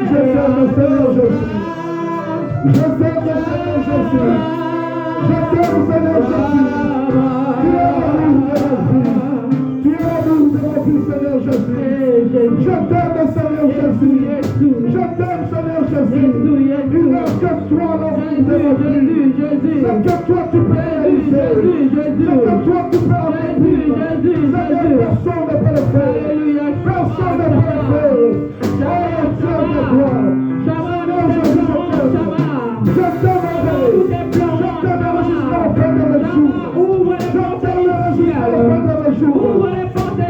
Je t'aime, Seigneur Jésus. Je t'aime, Seigneur Jésus. Je t'aime, Seigneur Jésus. Tu es l'amour de ma vie. Tu es l'amour de ma vie, Seigneur Jésus. Je t'aime, Seigneur Jésus. Je t'aime, Seigneur Jésus. Il n'y a que toi, l'amour de ma vie. C'est que toi tu peux réaliser. C'est que toi tu peux accomplir. Seigneur, personne ne peut le faire. Personne ne peut le faire. Oh, Dieu de gloire. Seigneur Jésus, je t'aime. Je t'aimerai. Je t'aimerai jusqu'à la fin de mes jours. Je t'aimerai jusqu'à la fin de mes jours. Ouvre les portes de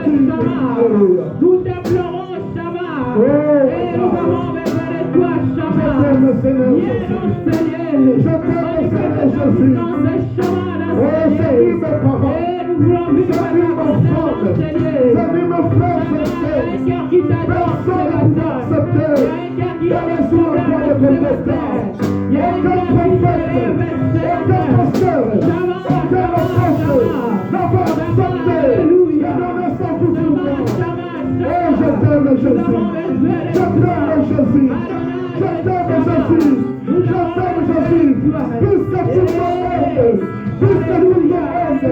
l'Israël, nous t'appellerons Shama. Et nous avons besoin de toi, Shama. Je t'aime, Seigneur Viens Jésus. dans ce lieu. Je t'aime, Seigneur Jésus. Shama dans Oh, ce salue lieu. mes parents. Et nous voulons vivre Salue dans mon frère. ce lieu. Salue mes frères et Un sœurs. cœur qui t'adore, Personne ne peut accepter. il y a un cœur qui Dans les soins de la compétence. il y a un Aucun cœur qui prophète, se lève, aucun pasteur, aucun apôtre n'a pas accepté de donner son tout pour moi. Oh, je t'aime, Jésus. Je t'aime, Jésus. Je t'aime, Jésus. Je t'aime, Jésus. Plus que tout le monde. Plus que tout le monde.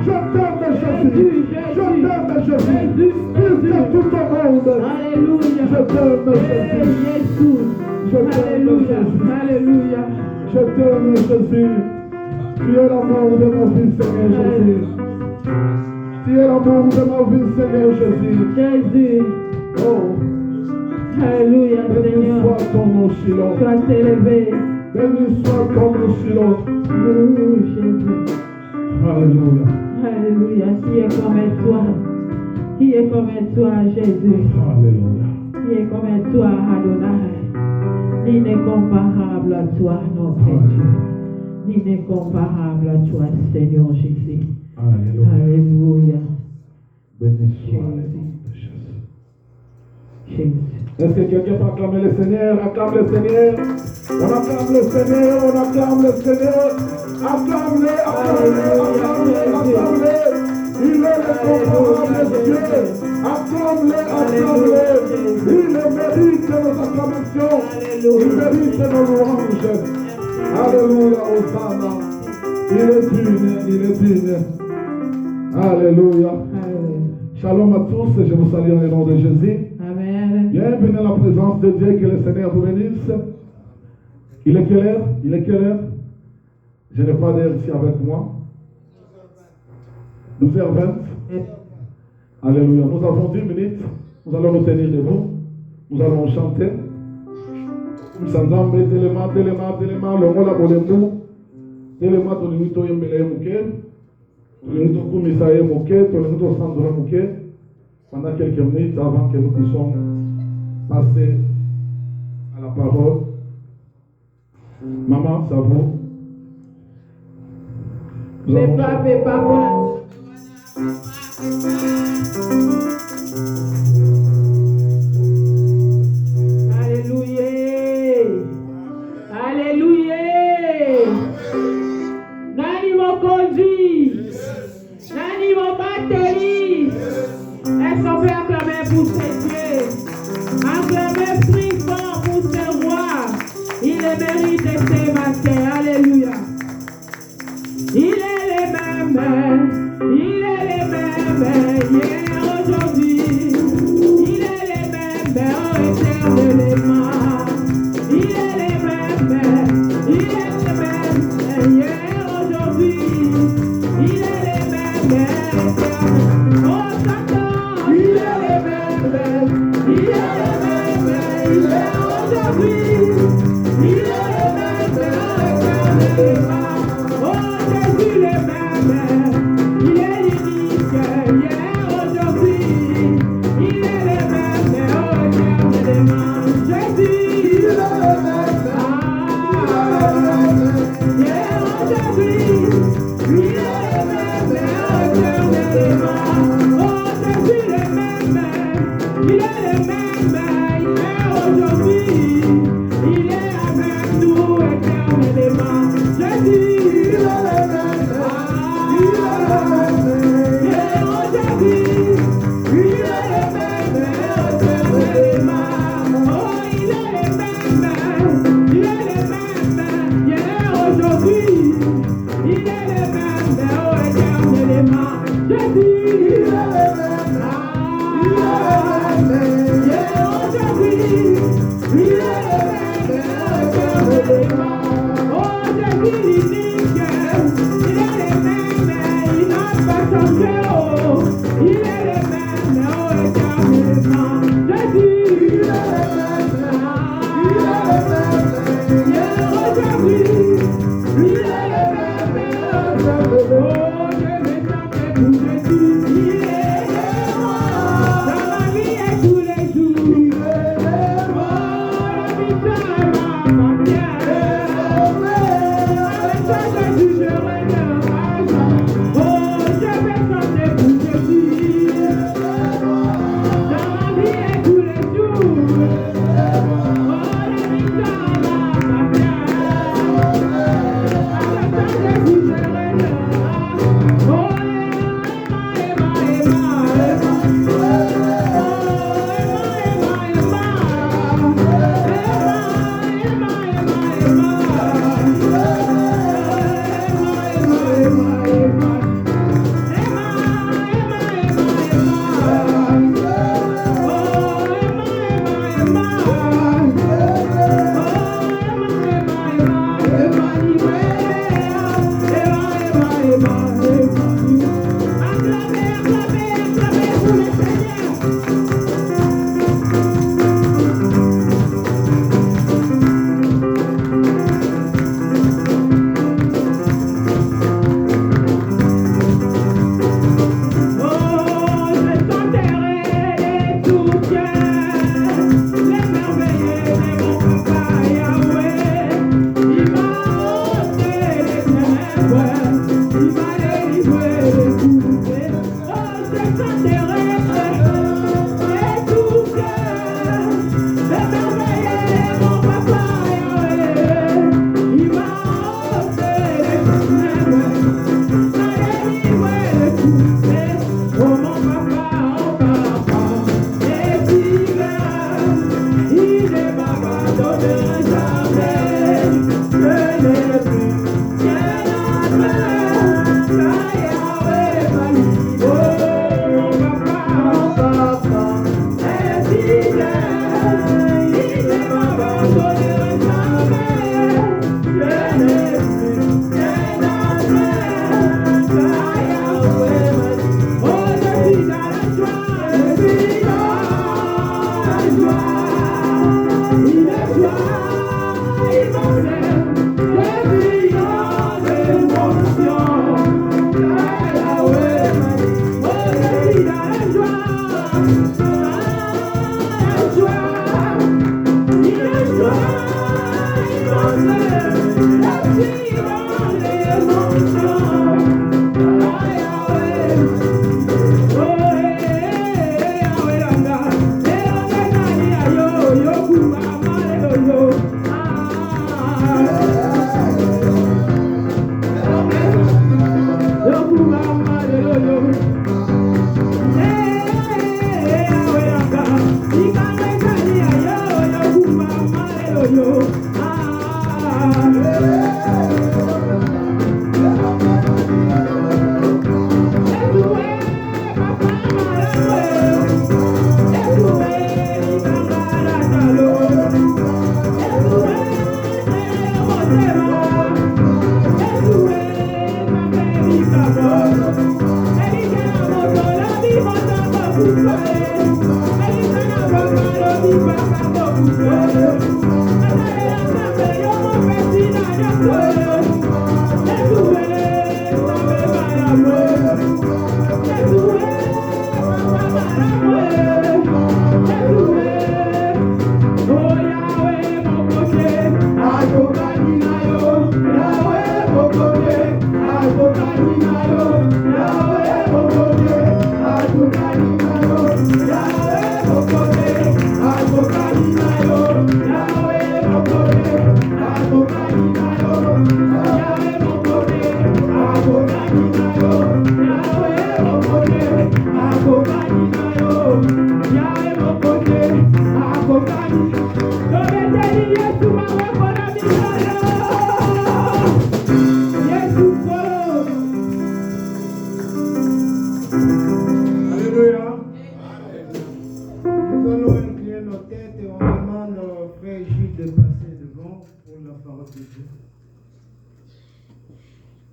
Je t'aime, Jésus. Je t'aime, Jésus. Plus que tout le monde. Alléluia. Je t'aime, Jésus. Jésus. Je t'aime, Alléluia. Jésus. Alléluia. Je t'aime, Jésus. Tu es l'amour de ma vie, Seigneur Jésus. Tu es l'amour de ma vie, Seigneur Jésus. Jésus. Oh, Alléluia, béni Seigneur. soit ton nom, Shiloh. Sois élevé. Béni soit ton nom, Shiloh. Jésus. Alléluia. Alléluia. Qui est comme toi? Qui est comme toi, Jésus? Alléluia. Qui est comme toi, Adonai? Ni n'est comparable à toi, notre Dieu. Ni n'est comparable à toi, Seigneur Jésus. Alléluia. Alléluia. Béni soit le nom de Jésus. Jésus. Est-ce que quelqu'un peut acclamer le Seigneur? Acclame le Seigneur. On acclame le Seigneur. On acclame le Seigneur. Acclame-le, acclame-le, acclame-le, acclame-le. Il est le comparable Dieu. Acclame-le, acclame-le. Il mérite nos acclamations. Il mérite nos louanges. Alléluia, Hosanna. Il est digne, il est digne. Alléluia. Shalom à tous, je vous salue dans le nom de Jésus. Amen. Bienvenue à la présence de Dieu, que le Seigneur vous bénisse. Il est quelle heure? Il est quelle heure? Je n'ai pas d'heure ici avec moi. 12h20. Alléluia. Nous avons 10 minutes. Nous allons nous tenir debout. Nous allons chanter. Nous allons mettre tellement, le rôle à Bolemou. Tellement, tout le monde est mêlé mouké. Tout le monde est commissaire mouké. Tout le monde est centre mouké. Pendant quelques minutes avant que nous puissions passer à la parole. Maman, ça vous? Papa. Alléluia. Alléluia. Nani mon conduit. Nani mon batterie. Est-ce qu'on peut acclamer pour ces dieux? Acclamer frisson pour ces rois. Il le mérite de ces matins. Alléluia. Il est le même, hier, aujourd'hui. Il est le même, éternellement. Il est le même, hier, aujourd'hui. Il est le même, éternellement. Oh, Satan, il est le même, hier, aujourd'hui. Il est le même, éternellement. Jésus le même, il est l'unique, hier, aujourd'hui, il est le même, éternellement. Jésus, il est le même,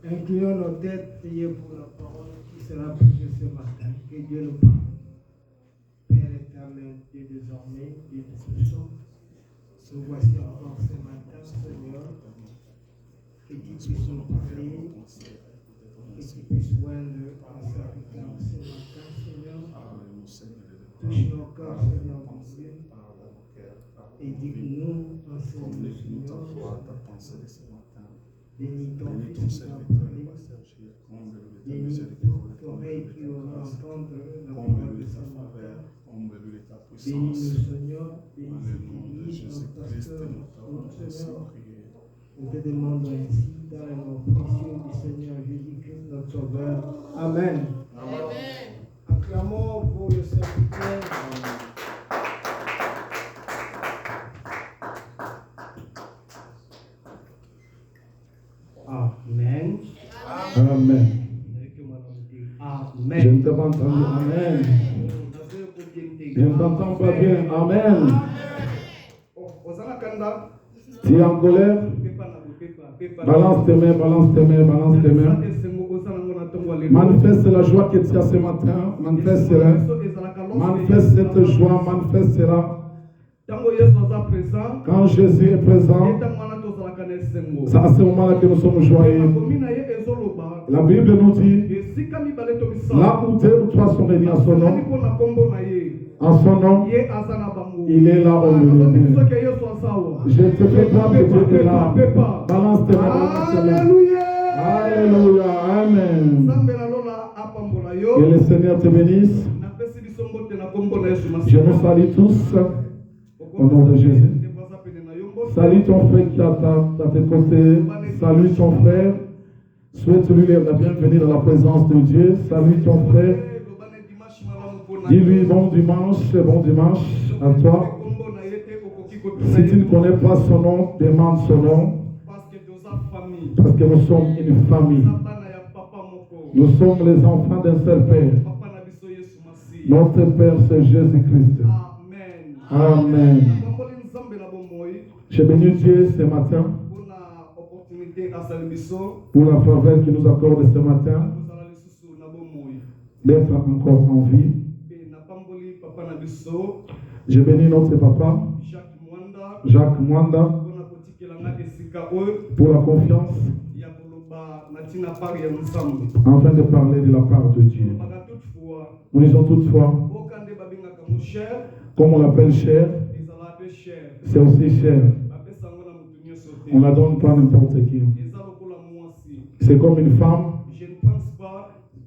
Inclinons nos têtes, priez pour la parole qui sera prêchée ce matin. Que Dieu nous parle. Père éternel, Dieu désormais, Dieu de ce soir, nous voici encore ce matin, Seigneur, que tu puisses nous parler, que tu puisses joindre en serviteur ce matin, Seigneur. Touche nos cœurs, Seigneur mon Dieu, et dis-nous, enseigne-nous, Seigneur. Bénis ton Fils qui va parler. Bénis ton oreille qui aura entendre la parole de ce matin. Bénis-nous, Seigneur. Bénis notre pasteur, notre Seigneur. Nous te demandons ainsi dans le nom précieux du Seigneur Jésus-Christ, notre Sauveur. Amen. Amen. Acclamons pour le serviteur. Amen. Amen. Amen. Je ne t'ai pas entendu. Amen. Je ne t'entends pas bien. Amen. Tu es en colère? Balance tes mains, balance tes mains, balance tes mains. Manifeste la joie que tu as ce matin. Manifeste-la. Manifeste cette joie, manifeste-la. Quand Jésus est présent, c'est à ce moment-là que nous sommes joyeux. La Bible nous dit, là où deux ou trois sont réunis en son nom, il est là au milieu. Je te fais croire que Dieu est là. Balance tes mains. Alléluia. Alléluia. Amen. Que le Seigneur te bénisse. Je nous salue tous au nom de Jésus. Salut ton frère qui est à tes côtés. Salut ton frère. Souhaite-lui la bienvenue dans la présence de Dieu. Salut ton frère. Dis-lui bon dimanche à toi. Si tu ne connais pas son nom, demande son nom. Parce que nous sommes une famille. Nous sommes les enfants d'un seul Père. Notre Père, c'est Jésus-Christ. Amen. Je bénis Dieu ce matin pour la faveur qu'il nous accorde ce matin d'être encore en vie. Je bénis notre papa Jacques Mwanda, pour la confiance, afin de parler de la part de Dieu. Nous disons toutefois, comme on l'appelle cher, c'est aussi cher. On ne la donne pas à n'importe qui. C'est comme une femme.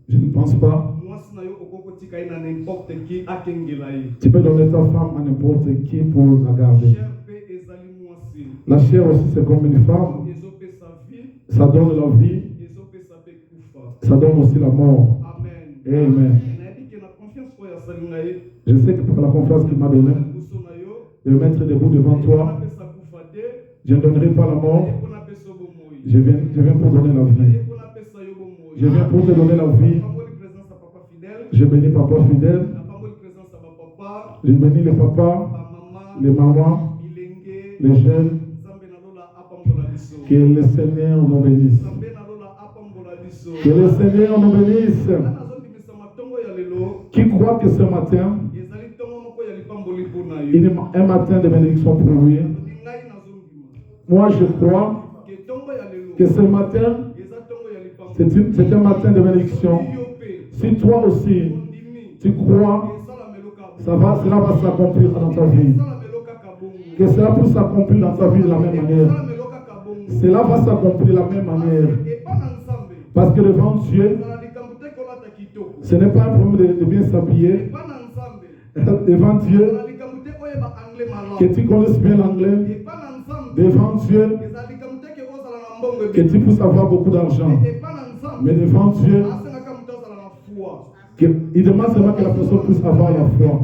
Je ne pense pas. Tu peux donner ta femme à n'importe qui pour la garder. La chair aussi, c'est comme une femme. Ça donne la vie. Ça donne aussi la mort. Amen. Je sais que par la confiance qu'il m'a donnée, de me mettre debout devant toi, je ne donnerai pas la mort. Je viens pour donner la vie. Je viens pour te donner la vie. Je bénis papa fidèle. Je bénis les papas, les mamans, les jeunes. Que le Seigneur nous bénisse. Que le Seigneur nous bénisse. Qui croit que ce matin, il est un matin de bénédiction pour lui. Moi, je crois que ce matin, c'est un matin de bénédiction. Si toi aussi, tu crois, cela va s'accomplir dans ta vie. Que cela puisse s'accomplir dans ta vie de la même manière. Cela va s'accomplir de la même manière. Parce que devant Dieu, ce n'est pas un problème de bien s'habiller. Devant Dieu, que tu connaisses bien l'anglais. Devant Dieu, que tu puisses avoir beaucoup d'argent. Mais devant Dieu, il demande seulement que la personne puisse avoir la foi.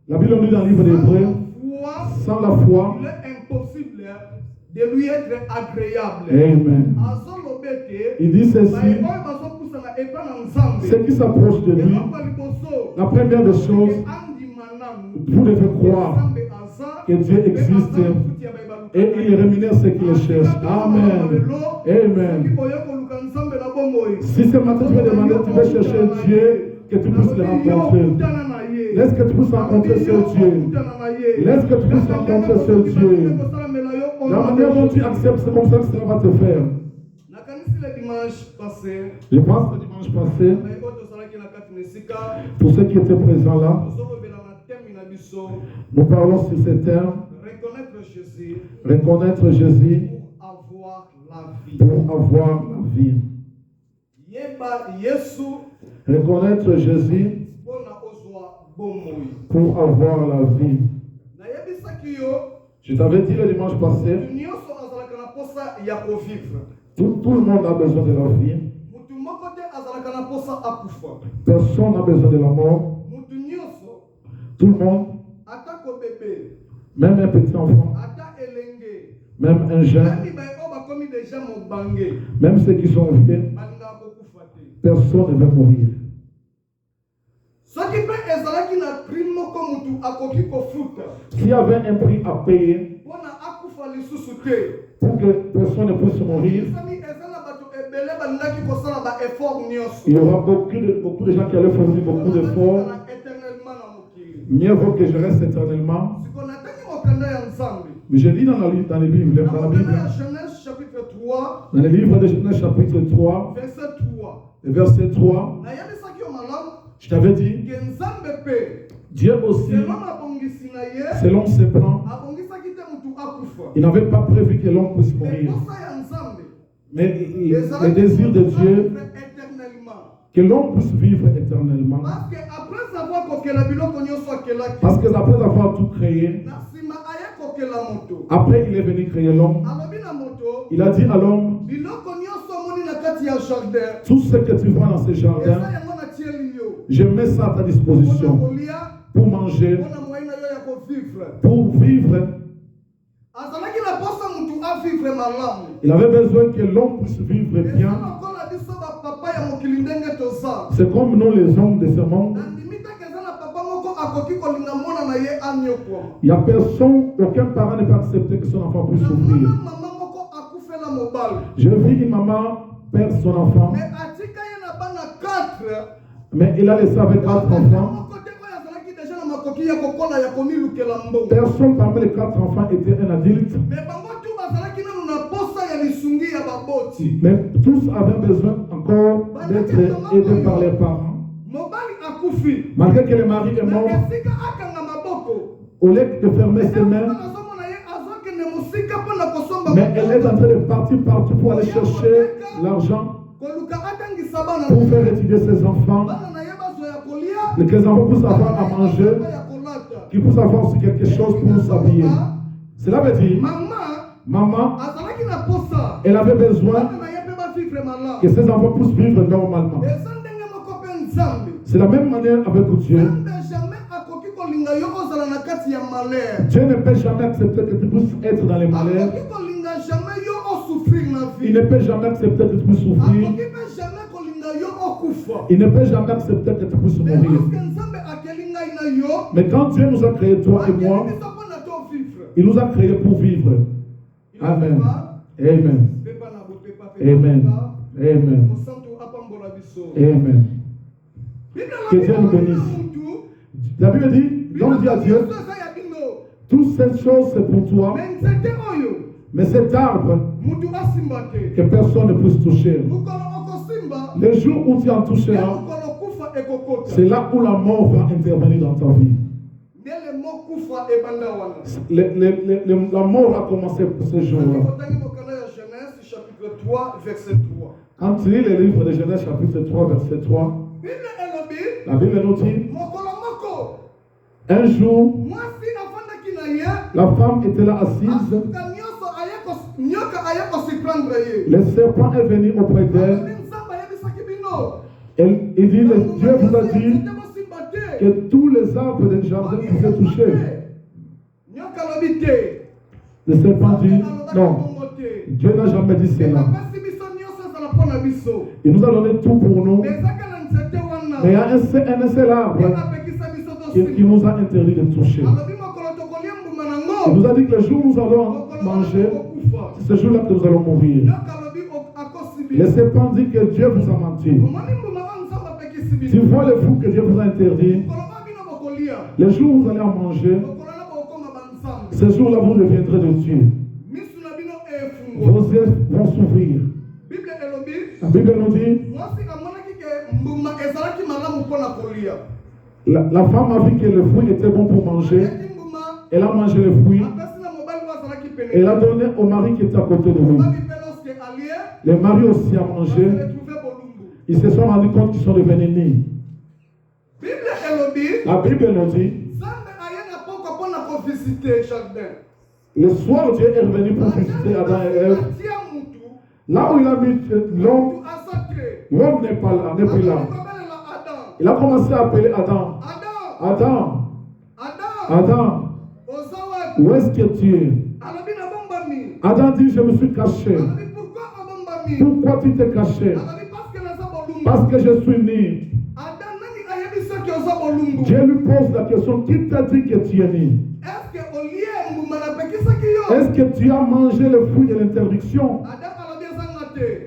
La Bible nous dit dans le livre d'Hébreux, sans la foi, il est impossible de lui être agréable. Amen. Il dit ceci, ceux qui s'approchent de lui, la première des choses, vous devez croire que Dieu existe et il rémunère ceux qui le cherchent. Amen. Amen. Si ce matin tu veux demander, tu veux chercher Dieu, que tu puisses le rencontrer. Laisse que tu puisses rencontrer ce Dieu. Laisse que tu puisses rencontrer ce Dieu. La manière dont tu acceptes, c'est comme ça que cela va te faire. Je pense que le dimanche passé, pour ceux qui étaient présents là, nous parlons sur ces termes. Reconnaître Jésus pour avoir la vie. Reconnaître Jésus pour avoir la vie. Je t'avais dit le dimanche passé, tout le monde a besoin de la vie. Personne n'a besoin de la mort. Tout le monde, même un petit enfant, même un jeune, même ceux qui sont vieux, personne ne va mourir. S'il y avait un prix à payer pour que personne ne puisse mourir, il y aura beaucoup de gens qui allaient fournir beaucoup d'efforts. Mieux vaut que je reste éternellement. Mais je lis dans la Bible, dans le livre de Genèse chapitre 3, verset 3, je t'avais dit, Dieu aussi, selon ses plans, il n'avait pas prévu que l'homme puisse mourir. Mais le désir de Dieu, que l'homme puisse vivre éternellement. Parce que après avoir tout créé, après il est venu créer l'homme, il a dit à l'homme, tout ce que tu vois dans ce jardin, je mets ça à ta disposition pour manger, pour vivre. Il avait besoin que l'homme puisse vivre bien. C'est comme nous les hommes de ce monde. Il n'y a personne, aucun parent ne peut accepter que son enfant puisse souffrir. Je vis une maman perd son enfant, mais il a laissé avec 4 enfants. bakoki ya kokola ya komilukela mbongo. Personne parmi les 4 enfants était un adulte. Mais bango tu bazalaki nanu na posa ya lisungi ya baboti. Mais tous avaient besoin encore d'être aidés par les parents. Mobali akufi. Malgré que le mari est mort, Esika akanga maboko. au lieu de fermer ses mains, mais elle est en train de partir partout pour aller chercher l'argent pour faire étudier ses enfants, les enfants puissent avoir à manger, qu'ils puissent avoir aussi quelque chose pour s'habiller. Cela veut dire, maman, elle avait besoin que ses enfants puissent vivre normalement. C'est la même manière avec Dieu. Dieu ne peut jamais accepter que tu puisses être dans les malheurs. Il ne peut jamais accepter que tu puisses souffrir. Il ne peut jamais accepter que tu puisses mourir. Mais quand Dieu nous a créés, toi et moi, il nous a créés pour vivre. Amen. Amen. Amen. Amen. Amen. Que Dieu nous bénisse. La Bible dit, l'homme dit à Dieu, toutes ces choses c'est pour toi, mais cet arbre que personne ne puisse toucher. Le jour où tu en toucheras, c'est là où la mort va intervenir dans ta vie. La mort a commencé pour ce jour-là. Quand tu lis le livre de Genèse chapitre 3, verset 3, la Bible nous dit, un jour, la femme était là assise. Le serpent est venu auprès d'elle. Il dit, Dieu vous a dit que tous les arbres du jardin pouvaient toucher. Le serpent dit, non, Dieu n'a jamais dit cela. Il nous a donné tout pour nous. Mais il y a un seul arbre qui nous a interdit de toucher. Il nous a dit que le jour où nous allons manger, c'est ce jour-là que nous allons mourir. Le serpent dit que Dieu vous a menti. Tu vois le fruit que Dieu vous a interdit. Le jour où vous allez en manger, ce jour-là vous deviendrez de Dieu. Vos yeux vont s'ouvrir. La Bible nous dit, la femme a vu que le fruit était bon pour manger. Elle a mangé le fruit. Elle a donné au mari qui était à côté de lui. Le mari aussi a mangé. Ils se sont rendus compte qu'ils sont devenus nés. La Bible nous dit, le soir Dieu est revenu pour visiter Adam et Ève. Là où il a mis l'homme, l'homme n'est pas là, n'est plus là. Il a commencé à appeler Adam. Adam, Adam, où est-ce que tu es? Adam dit, je me suis caché. Pourquoi tu t'es caché? Parce que je suis né. Dieu lui pose la question, qui t'a dit que tu es né? Est-ce que tu as mangé le fruit de l'interdiction?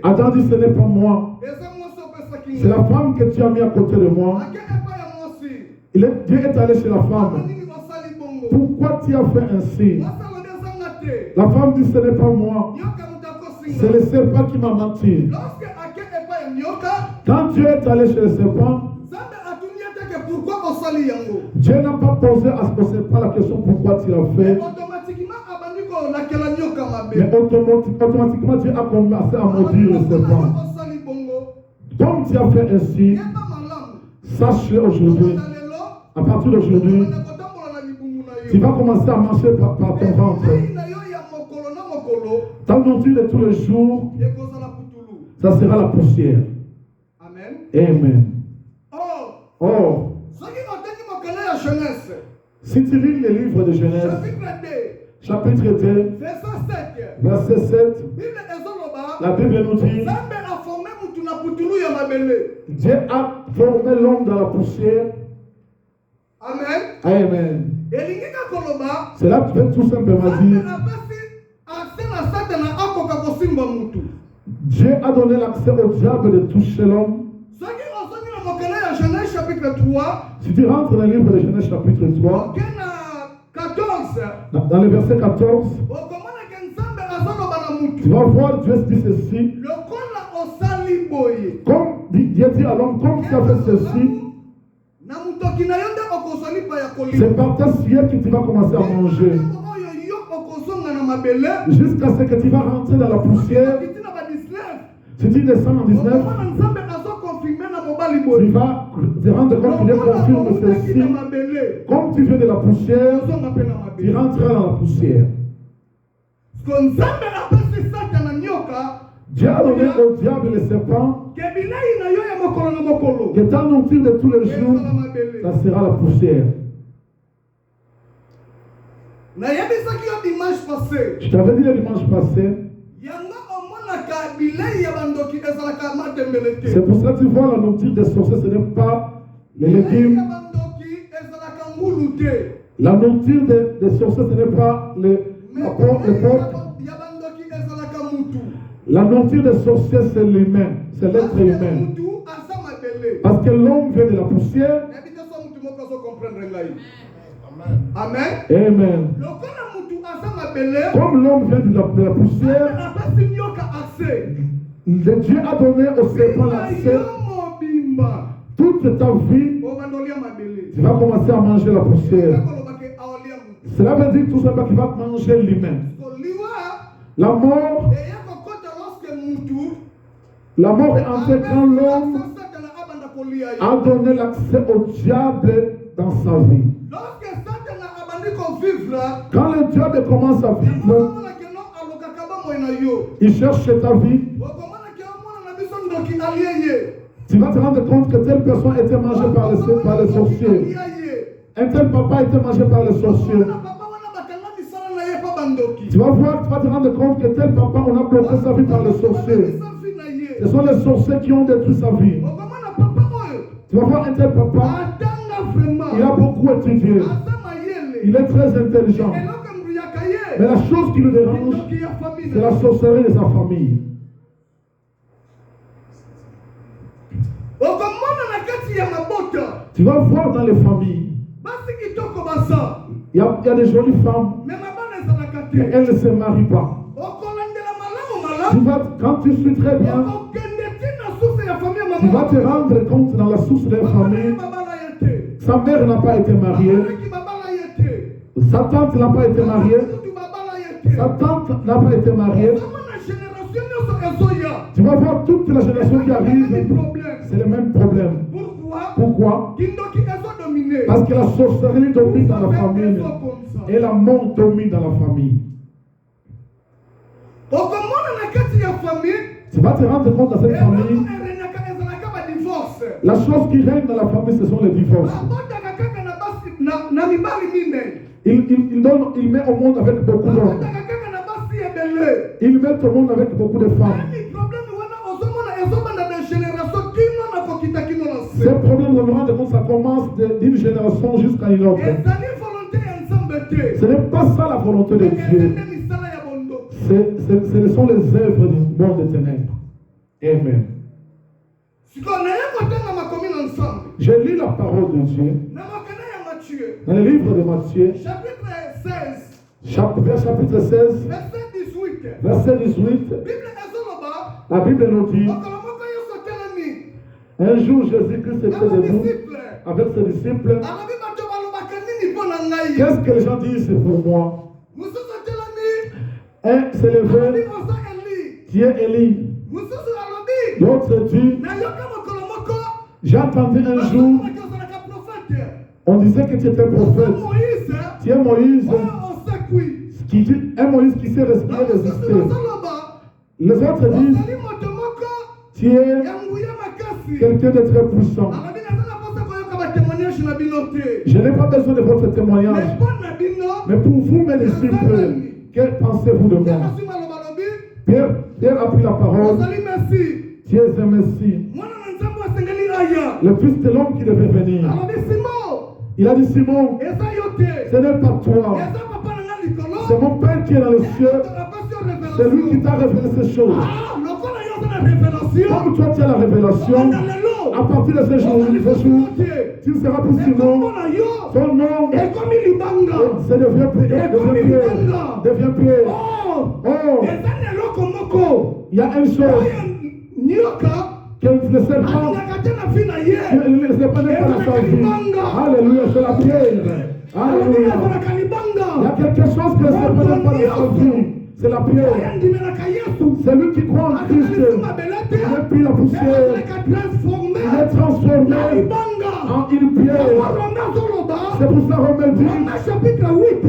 Adam dit, ce n'est pas moi. C'est la femme que tu as mis à côté de moi. Dieu est allé chez la femme. Pourquoi tu as fait ainsi? La femme dit, ce n'est pas moi. C'est le serpent qui m'a menti. Quand Dieu est allé chez le serpent, Dieu n'a pas posé à ce serpent la question pourquoi tu l'as fait. Mais automatiquement Dieu a commencé à maudire le serpent. Comme tu as fait ainsi, sache-le aujourd'hui, à partir d'aujourd'hui, tu vas commencer à marcher par ton ventre. Ta nourriture de tous les jours, ça sera la poussière. Amen. Oh, si tu lis le livre de Genèse, chapitre 2, verset 7, la Bible nous dit, Dieu a formé l'homme dans la poussière. Amen. Amen. Cela veut tout simplement dire, Dieu a donné l'accès au diable de toucher l'homme. 3, Si tu rentres dans le livre de Genèse chapitre 3, ok na 14, dans le verset 14, okomonaka nzambe azoloba na mutu. tu vas voir Dieu dit ceci. Lokola osali boye. Comme Dieu dit à l'homme, comme tu as fait ceci, Na mutoki na yo nde okozali pa ya kolia. c'est par ta sueur que tu vas commencer à manger. Oyo yo okozonga na mabele. Jusqu'à ce que tu vas rentrer dans la poussière. Kitina ba 19. Si tu descends en 19, Okomona nzambe azo confirmer na mobali boye. tu vas te rendre compte qu'il confirme ceci. Comme tu viens de la poussière, tu rentreras dans la poussière. Dieu a donné au diable le serpent que ta nourriture de tous les jours, ça sera la poussière. Je t'avais dit le dimanche passé. C'est pour ça que tu vois la nourriture des sorciers, ce n'est pas les légumes. La nourriture des sorciers, ce n'est pas la porc. La nourriture des sorciers, c'est l'humain, c'est l'être humain. Parce que l'homme vient de la poussière. Amen. Amen. Comme l'homme vient de la poussière, Dieu a donné au serpent l'accès. Toute ta vie, tu vas commencer à manger la poussière. Cela veut dire tout simplement qu'il va manger l'humain. La mort est entrée quand l'homme a donné l'accès au diable dans sa vie. Quand le diable commence à vivre, il cherche ta vie. Tu vas te rendre compte que telle personne était mangée par les sorciers. Un tel papa était mangé par les sorciers. Tu vas voir, tu vas te rendre compte que tel papa, on a bloqué sa vie par les sorciers. Ce sont les sorciers qui ont détruit sa vie. Tu vas voir un tel papa, il a beaucoup étudié. Il est très intelligent. Mais la chose qui le dérange, c'est la sorcellerie de sa famille. Tu vas voir dans les familles, il y a des jolies femmes, mais elles ne se marient pas. Quand tu suis très bien, tu vas te rendre compte dans la source de la famille, sa mère n'a pas été mariée, sa tante n'a pas été mariée, sa tante n'a pas été mariée. Tu vas voir toute la génération qui arrive, c'est le même problème. Pourquoi? Parce que la sorcellerie domine dans la famille et la mort domine dans la famille. Tu vas te rendre compte dans cette famille, la chose qui règne dans la famille, ce sont les divorces. Il met au monde avec beaucoup d'hommes. Il met au monde avec beaucoup de femmes. Ces problèmes, on me rend compte, ça commence d'une génération jusqu'à une autre. Ce n'est pas ça la volonté de Dieu. Ce sont les œuvres du monde des ténèbres. Amen. Je lis la parole de Dieu dans le livre de Matthieu, chapitre 16, verset 18. La Bible nous dit, un jour Jésus-Christ était debout avec ses disciples. Qu'est-ce que les gens disent pour moi? Un s'est levé, qui est Élie. L'autre dit, j'ai entendu un jour, on disait que tu étais prophète. Tu es Moïse, qui dit, un Moïse qui sait respirer, résister. Les autres disent, tu es quelqu'un de très puissant. Je n'ai pas besoin de votre témoignage. Mais pour vous, mes disciples, que pensez-vous de moi? Pierre a pris la parole. Tu es un Messie, le Fils de l'homme qui devait venir. Il a dit, Simon, ce n'est pas toi. C'est mon Père qui est dans le ciel. C'est lui qui t'a révélé ces choses. Comme toi tu as la révélation, À partir de ce jour, tu seras pour Simon. Son nom, c'est devient Pierre. Devient Pierre. Oh, il y a une chose que le serpent, le serpent n'est pas la sa vie. Alléluia, c'est la pierre. Alléluia. Il y a quelque chose que le serpent n'est pas dans sa vie. C'est la pierre. C'est lui qui croit en Christ. Depuis la poussière, il est transformé en une pierre. C'est pour ça Romains dit, Romains chapitre 8,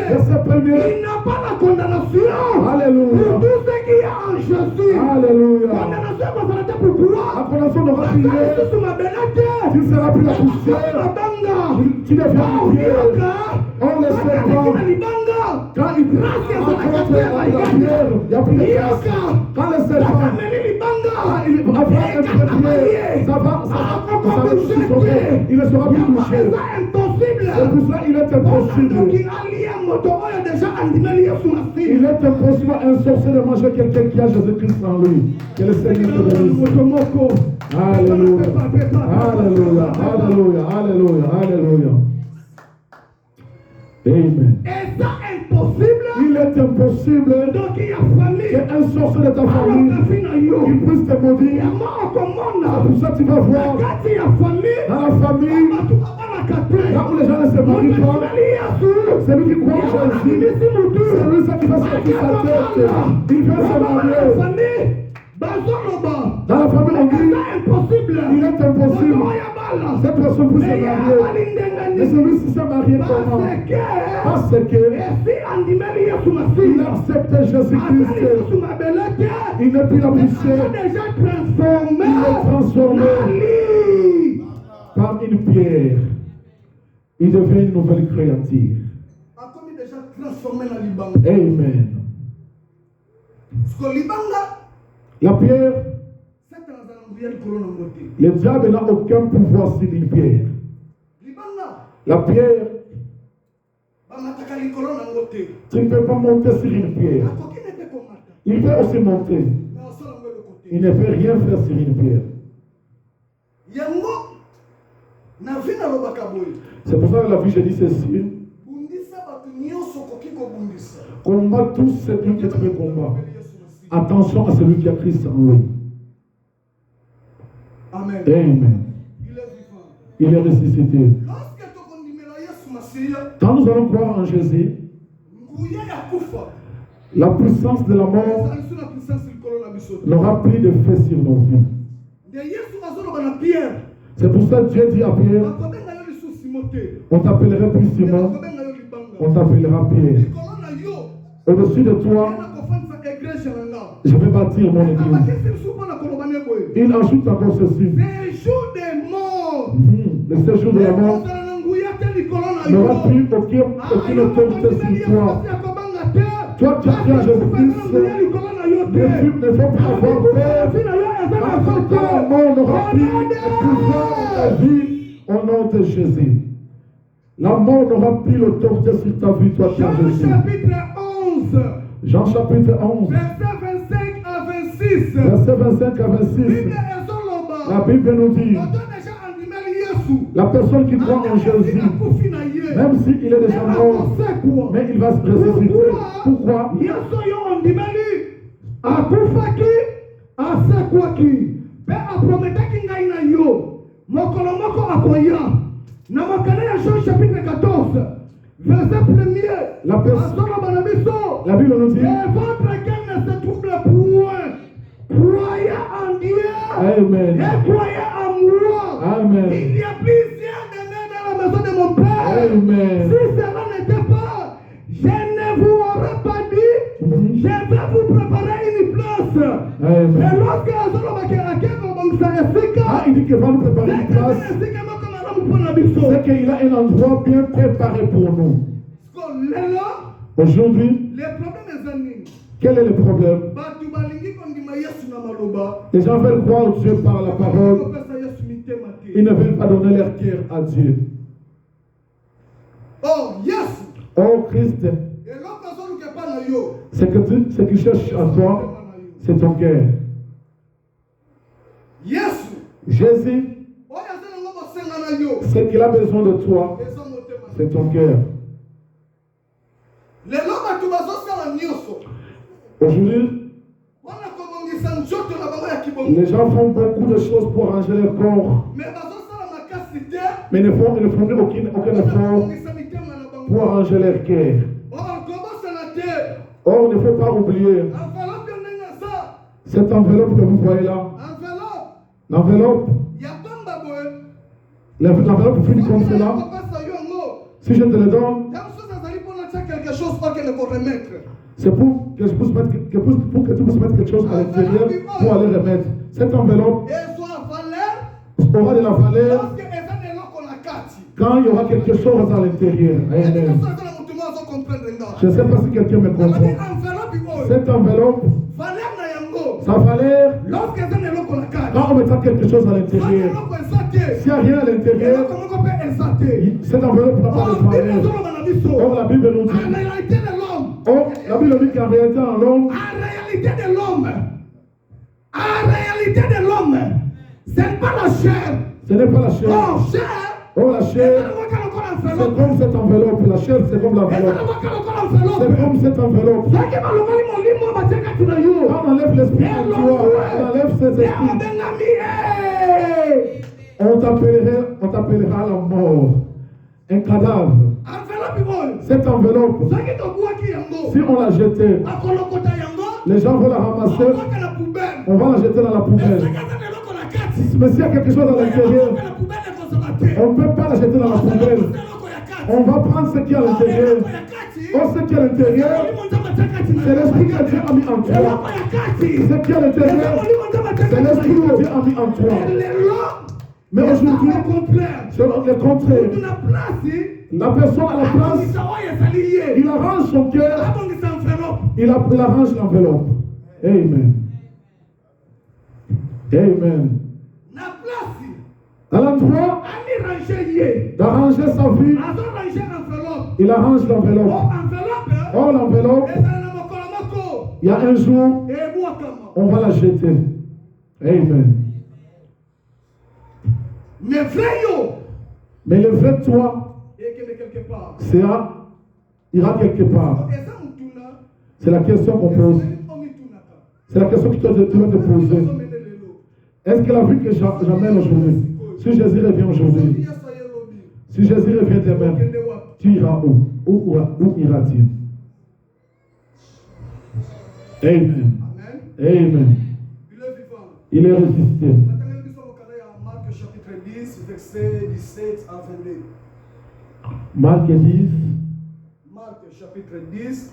verset 1er, il n'a pas la condamnation. Alléluia. Pour tout ce qui est en Jésus. Alléluia. La condamnation n'aura plus lieu. Tu ne seras plus la poussière. Tu deviens une pierre. On le sait pas. Quand il rencontre la pierre, il n'y a plus de grâce. Quand le serpent, il va avoir un pierre, ça va sauver. Il ne sera plus touché. C'est pour ça qu'il est impossible. Il est impossible à un sorcier de manger quelqu'un qui a Jésus-Christ en lui. Que le Seigneur te bénisse. Alléluia. Alléluia. Alléluia. Alléluia. Alléluia. Amen. Il est impossible qu'un sorcier de ta famille il puisse te maudire. C'est pour ça que tu vas voir dans la famille, là où les gens ne se marient pas, c'est lui qui croit en Jésus. C'est lui ça qui va sortir sa tête. Il veut se marier. Dans la famille, on dit il est impossible. Cette personne peut se marier. Mais celui-ci s'est marié comment? Parce que il accepte Jésus-Christ. Il n'est plus la poussière. Il est transformé par une pierre. Il devient une nouvelle créature. Amen. La pierre, le diable n'a aucun pouvoir sur une pierre. La pierre, tu ne peux pas monter sur une pierre. Il peut aussi monter. Il ne peut rien faire sur une pierre. C'est pour ça que la vie, je dis ceci. Combat tous ceux qui te combat. Attention à celui qui a Christ en lui. Amen. Amen. Il est ressuscité. Quand nous allons croire en Jésus, la puissance de la mort n'aura plus d'effet sur nos vies. C'est pour ça que Dieu dit à Pierre, on t'appellera plus Simon, on t'appellera Pierre. Au-dessus de toi, je vais bâtir mon église. Il ajoute encore ceci. Le séjour de la mort n'aura plus aucune autorité sur toi. Toi qui as Jésus-Christ, ne faut pas avoir peur. Parce que la mort n'aura plus de pouvoir dans ta vie au nom de Jésus. La mort n'aura plus l'autorité sur ta vie, toi qui as Jésus. Jean chapitre 11. Verset 25 à 26. La Bible nous dit, la personne qui croit en Jésus, même s'il est déjà mort, mais il va se ressusciter. Pourquoi? Chapitre 14, verset 1er. La Bible nous dit, votre cœur ne se trouble point. Croyez en Dieu. Amen. Et croyez en moi. Amen. Il y a plusieurs demeures dans la maison de mon Père. Amen. Si cela n'était pas, je ne vous aurais pas dit, je vais vous préparer une place. Amen. Et lorsque il dit qu'il va nous préparer une place, c'est qu'il a un endroit bien préparé pour nous. Aujourd'hui, quel est le problème? Les gens veulent croire Dieu par la parole. Ils ne veulent pas donner leur cœur à Dieu. Oh Christ, ce qu'il cherche en toi, c'est ton cœur. Jésus, ce qu'il a besoin de toi, c'est ton cœur. Aujourd'hui, les gens font beaucoup de choses pour arranger leur corps, mais ne font aucun effort pour arranger leur cœur. Or, il ne faut pas oublier cette enveloppe que vous voyez là. L'enveloppe finit comme cela. Si je te le donne, c'est pour que tu puisses mettre quelque chose à l'intérieur pour aller remettre. Cette enveloppe aura de la valeur quand il y aura quelque chose à l'intérieur. Je ne sais pas si quelqu'un me comprend. Cette enveloppe, sa valeur, quand on mettra quelque chose à l'intérieur, s'il n'y a rien à l'intérieur, cette enveloppe n'a pas de valeur. Or, la Bible nous dit, la Bible dit qu'en réalité, en l'homme, ce n'est pas la chair. Ce n'est pas la chair. Oh, la chair, c'est comme cette enveloppe. La chair, c'est comme l'enveloppe. C'est comme cette enveloppe. Quand on enlève l'esprit de toi, on enlève ses esprits, on t'appellera la mort. Un cadavre. Cette enveloppe, si on la jetait, les gens vont la ramasser, on va la jeter dans la poubelle. Mais s'il y a quelque chose à l'intérieur, on ne peut pas la jeter dans la poubelle. On va prendre ce qui est à l'intérieur. Or, ce qui est à l'intérieur, c'est l'esprit que Dieu a mis en toi. Ce qui est à l'intérieur, c'est l'esprit que Dieu a mis en toi. Mais aujourd'hui, c'est le contraire. La personne à la place, il arrange son cœur, il arrange l'enveloppe. Amen. Amen. À l'endroit d'arranger sa vie, il arrange l'enveloppe. Oh, l'enveloppe, il y a un jour, on va la jeter. Amen. Mais le vrai toi, ira quelque part. C'est la question qu'on pose. C'est la question que tu dois te poser. Est-ce que la vie que j'amène aujourd'hui, si Jésus revient aujourd'hui, si Jésus revient demain, tu iras où? Où iras-tu? Amen. Amen. Il est résisté. Marc chapitre 10, verset 17 à 22. Marc 10. Marc chapitre 10,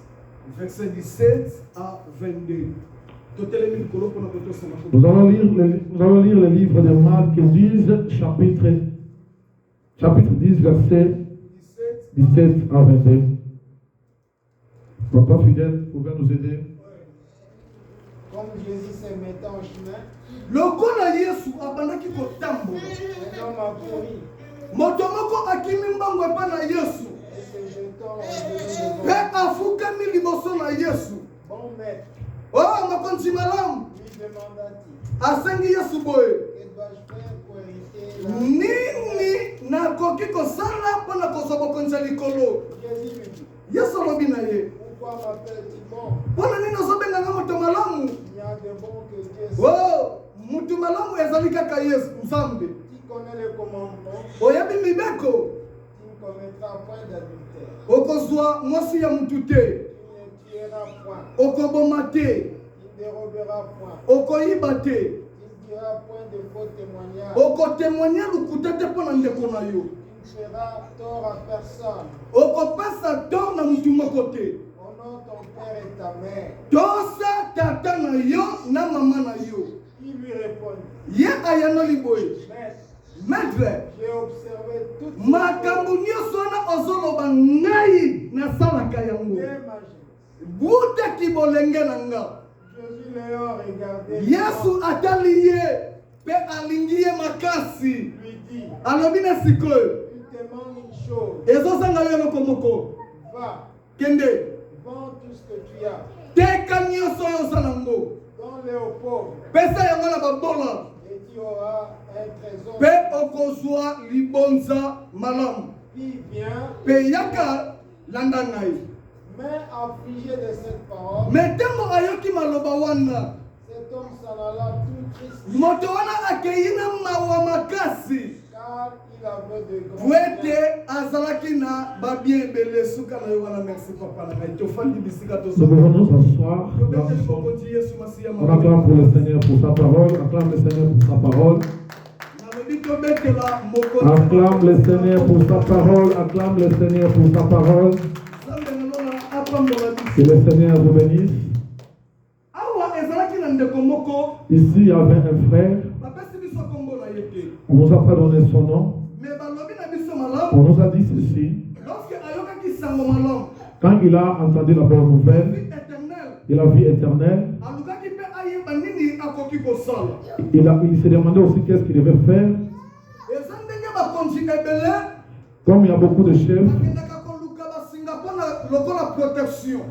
verset 17 à 22. Nous allons lire le livre de Marc 10, chapitre 10, verset 17 à 22. Papa fidèle, vous pouvez nous aider? Comme Jésus se mettait en chemin, lokola Yesu abandaki kotambola, un homme a couru moto moko akimi mbango epa na Yesu et se jetant en mpe afukami liboso na Yesu. Bon maître, Oh, mokonzi malamu, lui demanda-t-il, asengi Yesu boye, que dois-je faire pour hériter la nini nakoki kosala mpo na kozwa bokonzi ya likolo? Jésus lui dit, Yesu alobi na ye, pourquoi m'appelles-tu bon? mpona nini ozobenganga moto malamu? Il y a de bons que Dieu seul. Oh, mutu malamu ezali kaka Yesu Nzambe. Tu connais le commandement, Oyebi mibeko, tu ne commettras point d'adultère, okozwa mwasi ya mutu te, tu ne tueras point, okoboma te, tu ne déroberas point, okoyiba te, tu ne diras point de faux témoignages, okotemoigne lukuta te mpo na ndeko na yo, tu ne feras tort à personne, okopesa tor na mutu moko te, honore ton père et ta mère. tosa tata na yo na mama na yo. Il lui répondit, Ye ayanoli boye, Maître, maître, j'ai observé toutes ces makambo nyonso wana ozoloba ngai nasalaka yango dès ma jeunesse. butaki bolenge na nga. Jésus l'ayant regardé, Yesu atali ye mpe alingi ye makasi, lui dit, alobi na sikoyo, il te manque une chose, ezozanga yo eloko moko, va, kende vends tout ce que tu as, teka nyonso oyo oza nango, donne-le aux pauvres, pesa yango na babola, et tu tu auras un trésor Pe okozwa libonza malam. qui vient, Pe yaka landa ngai. mais affligé de cette parole, Me ntango ayoki maloba wana, cet homme s'en alla tout triste, moto wana akei na mawa makasi. car il avait de grands Po ete biens. azalaki na babien ebele suka na yo wana. Merci papa na ngai. Tofandi bisika Nous tozo. pouvons nous asseoir. Tobeteli bokonzi Yesu masiya On acclame pour le Seigneur pour sa parole. Acclame le Seigneur pour sa parole. Nalobi tobetela mokonzi. Acclame le Seigneur pour sa parole. Acclame le Seigneur pour sa parole. Nzambe na nona apambola biso. Que le Seigneur vous bénisse. Awa ezalaki na ndeko moko. Ici, il y avait un frère. Bapesi biso kombo na ye te. On ne nous a pas donné son nom. Mais balobi na biso malamu. On nous a dit ceci. Lorsque ayokaki sango malamu. Quand il a entendu la bonne nouvelle Vie éternelle. de la vie éternelle, Alukaki pe ayeba nini akoki kosala. il s'est demandé aussi qu'est-ce qu'il devait faire. Eza ndenge bakonzi ebele. Comme il y a beaucoup de chefs, Bakendaka koluka basinga mpona lokola protection.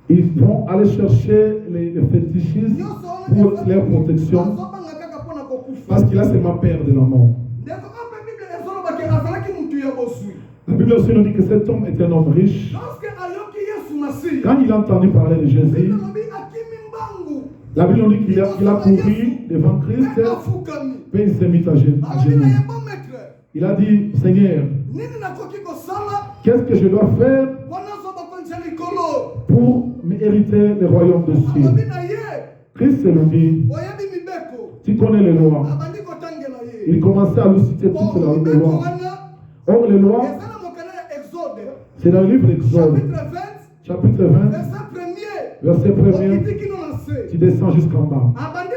ils vont aller chercher les fétichistes Nyonso wana pour leur protection bazobanga kaka mpona kokufa. parce qu'il a seulement peur de la mort. Ndeko ape Bible ezolobaki azalaki mutu ya boswi. La Bible aussi nous dit que cet homme était un homme riche. Lorsque ayoki Yesu Masiya. Quand il a entendu parler de Jésus, Bible elobi akimi mbangu. la Bible nous dit qu'il a couru devant Christ Pe afukami. et il s'est mis à Alobi na genoux. ye bon maître. Il a dit, Seigneur, Nini nakoki kosala qu'est-ce que je dois faire wana zo bakonzi ya likolo. pour mériter le royaume de Dieu? Alobi na ye Christ lui dit, oyebi mibeko. tu connais les lois. Abandi kotangela ye. Il commençait à lui citer toutes les Mibeko lois. wana Or, les lois, eza na mokanda ya Exode. c'est dans le livre d'Exode, Chapitre 20. chapitre 20, Verset premier. verset 1er, Okiti kino na se. tu descends jusqu'en bas. Abandi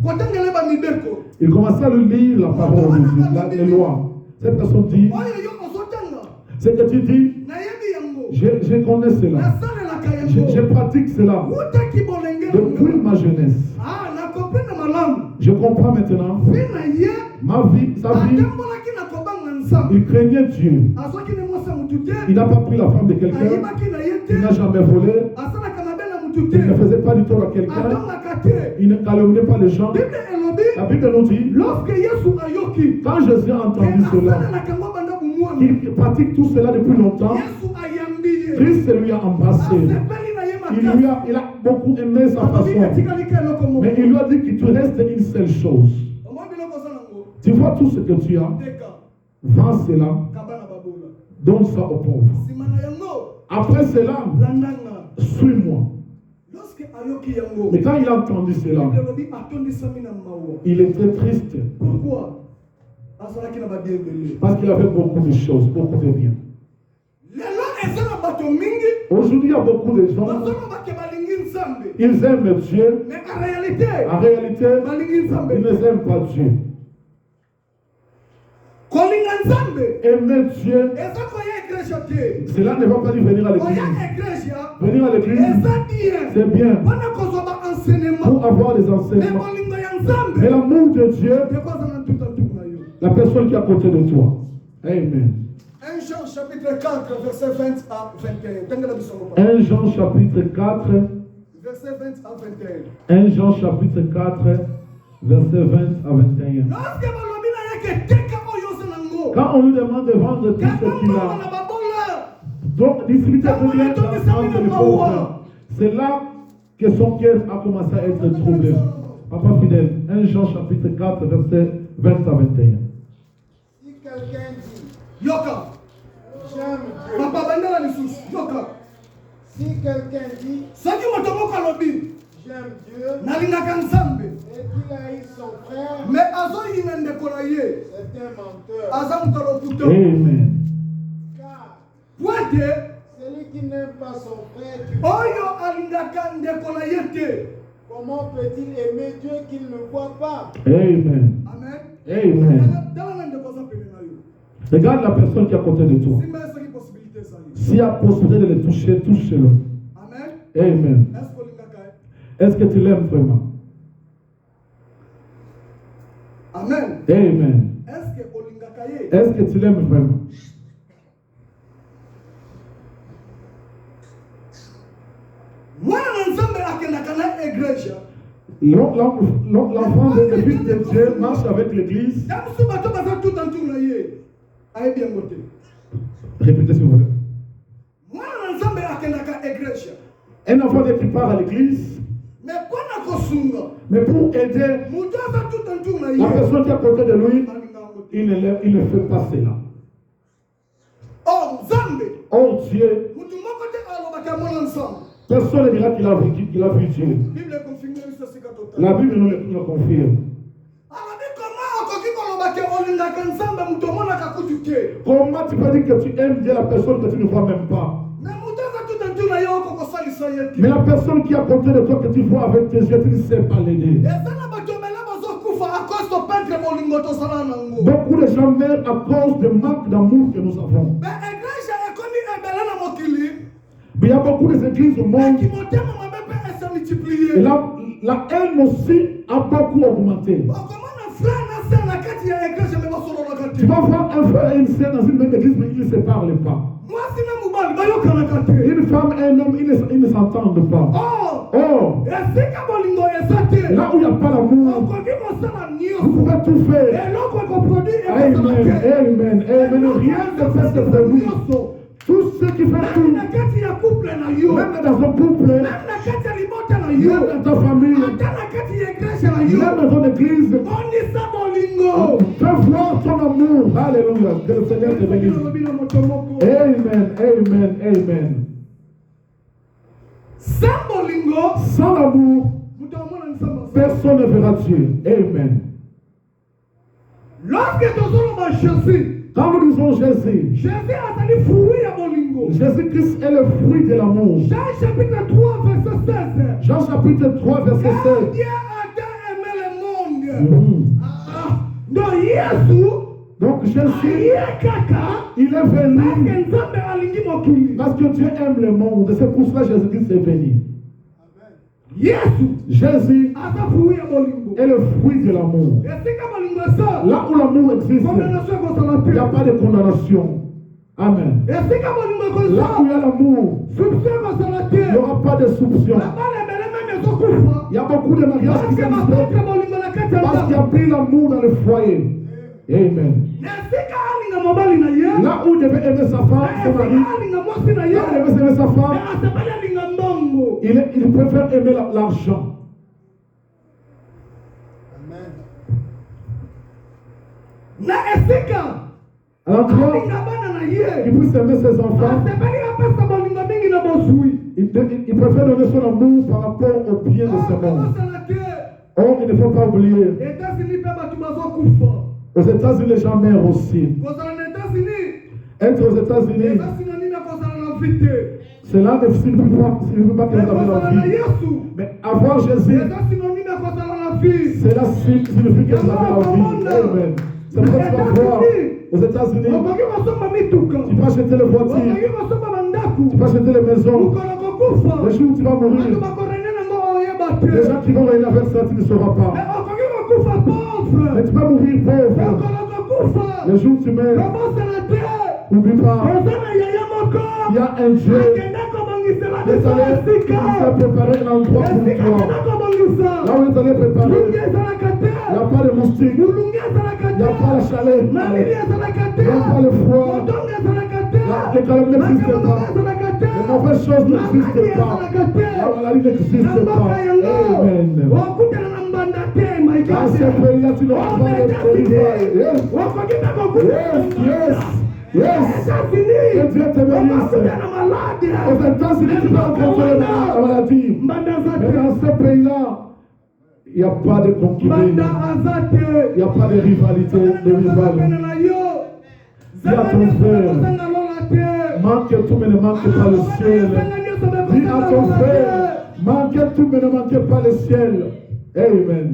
kotangela ba mibeko. Il commençait à lui lire la parole de Dieu, les lois. Cette personne dit, Oyo yo ozotanga. ce que tu dis, Nayebi yango. je connais cela. Nasalelaka Je yango. pratique cela Utaki bolenge depuis nango. ma jeunesse. Ah, nakompena malamu. Je comprends maintenant Fi na ye. ma vie, sa vie. Atambolaki na kobanga nzambe. Il craignait Dieu. Azwaki ne mwasa mutu te. Il n'a pas pris la femme de quelqu'un. Ayibaki na ye Il n'a te. jamais volé. Asalaka mabe na mutu Il ne te. faisait pas du tort à quelqu'un. Atongaka te. Il ne calomniait pas les gens. Bible elobi. La Bible nous dit, Lorsque Yesu ayoki. quand Jésus a entendu cela, Asalelaka ngo banda bumwana. il pratique tout cela depuis longtemps, Yesu ayambi ye. Christ lui a embrassé. Asepeli na ye makasi. Il a beaucoup aimé sa Alobi façon. etikali ke eloko moko. Mais il lui a dit qu'il te reste une seule chose. Omoi biloko oza nango. Tu vois tout ce que tu as, Teka. vends cela, Kabana babola. donne ça aux pauvres. Nsima na yango. Après cela, Landanga. suis-moi. Lorsque ayoki yango. Mais quand il a entendu cela, Bible elobi atondisami na mawa. il était triste Pourquoi? Azalaki na babie ebele. parce qu'il avait beaucoup de choses, beaucoup de biens. Lelo eza na bato mingi. Aujourd'hui, il y a beaucoup de gens, Bazolobake balingi nzambe. ils aiment Dieu. Mais en réalité, En réalité, balingi nzambe. ils n'aiment pas Dieu. Kolinga nzambe. Aimer Dieu, Eza koya ekresha te. cela ne va pas dire venir à Koya l'église. ekresha. Venir à l'église, Eza bien. c'est bien Wana kozwa ba enseignement. pour avoir des Mais enseignements. bolingo ya Mais nzambe. l'amour de Dieu, Dekwaza na tuta tuku na yo. la personne qui est à côté de toi. Amen. 1 Jean chapitre 4 verset 20 à 21. Tengela bisongo pa. 1 Jean chapitre 4, Verset 20 à 21. 1 Jean chapitre 4, verset 20 à 21. Lorsque balobi na yeke teka oyo oza nango. Quand on lui demande de vendre tout ce qu'il Kabamba a, na babola. donc distribuer tout bien dans le centre du pauvre, c'est là que son cœur a commencé à être troublé. Papa fidèle, 1 Jean chapitre 4, verset 20 à 21. si quelqu'un dit, Yoka. j'aime Dieu, Papa bandela lisusu. Yoka. si quelqu'un dit, Soki moto moko alobi j'aime Dieu, nalingaka nzambe et qu'il haït son frère, mais azoyina ndeko na ye c'est un menteur. aza moto alokuto. Amen. Car Po ete celui qui n'aime pas son frère, qui oyo alingaka ndeko na ye te. comment peut-il aimer Dieu qu'il ne voit pas? Amen. Amen. Amen. Tala na ndeko aza pene na yo. Regarde la personne qui est à côté de toi. Simba esoki possibilité ezali. S'il y a possibilité de le toucher, touche-le. Amen. Amen. Est-ce que olingaka ye? Est-ce que tu l'aimes vraiment? Amen. Amen. Est-ce que olingaka ye? Est-ce que tu l'aimes vraiment? Mwana na nzambe akendaka na igreja. L'enfant de fils de Dieu marche avec l'église. Répétez s'il vous plaît. Un enfant qui part à l'église, mais pour aider la personne qui est à côté de lui, il ne fait pas cela. Oh Dieu, personne ne dira qu'il a vu Dieu. La Bible nous le confirme. Comment tu peux dire que tu aimes Dieu la personne que tu ne vois même pas? Mais la personne qui est à côté de toi que tu vois avec tes yeux, tu ne sais pas l'aider. Beaucoup de gens meurent à cause du manque d'amour que nous avons. Mais il y a beaucoup d'églises au monde. Et la haine aussi a beaucoup augmenté. Tu vas voir un frère et une sœur dans une même église, mais ils ne se parlent pas. Une femme et un homme, ils ne s'entendent pas. Oh! Là où il n'y a pas l'amour, vous pouvez tout faire. Amen, amen, amen. Rien ne fait se produire. Tout ce qui fait tout, même dans un couple, même dans ta famille, même dans ton église, fais voir ton amour. Alléluia. Que le Seigneur te bénisse. Amen, amen, amen. Sans l'amour, personne ne verra Dieu. Amen. Quand nous disons Jésus, Jésus-Christ est le fruit de l'amour. Jean chapitre 3, verset 16. Dieu a tant aimé le monde. Donc Jésus, il est venu parce que Dieu aime le monde. C'est pour cela que Jésus-Christ est venu. Jésus est le fruit de l'amour. Là où l'amour existe, il n'y a pas de condamnation. Amen. Là où il y a l'amour, il n'y aura pas de soupçon. Il y a beaucoup de mariages qui s'expliquent parce qu'il y a plus l'amour dans le foyer. Amen. Là où il devait aimer sa femme, son mari, là où il devait aimer sa femme, il préfère aimer l'argent. Alors toi, il puisse aimer ses enfants. Il préfère donner son amour par rapport au bien de ses membres. Or, il ne faut pas oublier, aux États-Unis, les gens meurent aussi. Être aux États-Unis, cela ne signifie pas que vous avez la vie. Mais avoir Jésus, cela signifie que vous avez la vie. Amen. C'est pourquoi tu vas voir aux États-Unis, tu vas acheter les voitures, tu vas acheter les maisons. Le jour où tu vas mourir, les gens qui vont régner avec ça, tu ne sauras pas. Mais tu vas mourir pauvre. Le jour où tu meurs, n'oublie pas, il y a un Dieu qui s'est préparé un endroit pour toi. Là où il est allé préparer, il n'y a pas de moustiques, il n'y a pas de chalet, il n'y a pas de froid, les calamités n'existent pas, les mauvaises choses n'existent pas, la maladie n'existe pas. Amen. Dans ce pays-là, tu n'auras pas de délivrer. Yes. Que Dieu te bénisse. Aux États-Unis, tu peux rencontrer la maladie. Mais dans ce pays-là, il n'y a pas de concubine. Il n'y a pas de rivalité, de rival. Dis à ton frère, manque tout, mais ne manque pas le ciel. Dis à ton frère, manque tout, mais ne manque pas le ciel. Amen.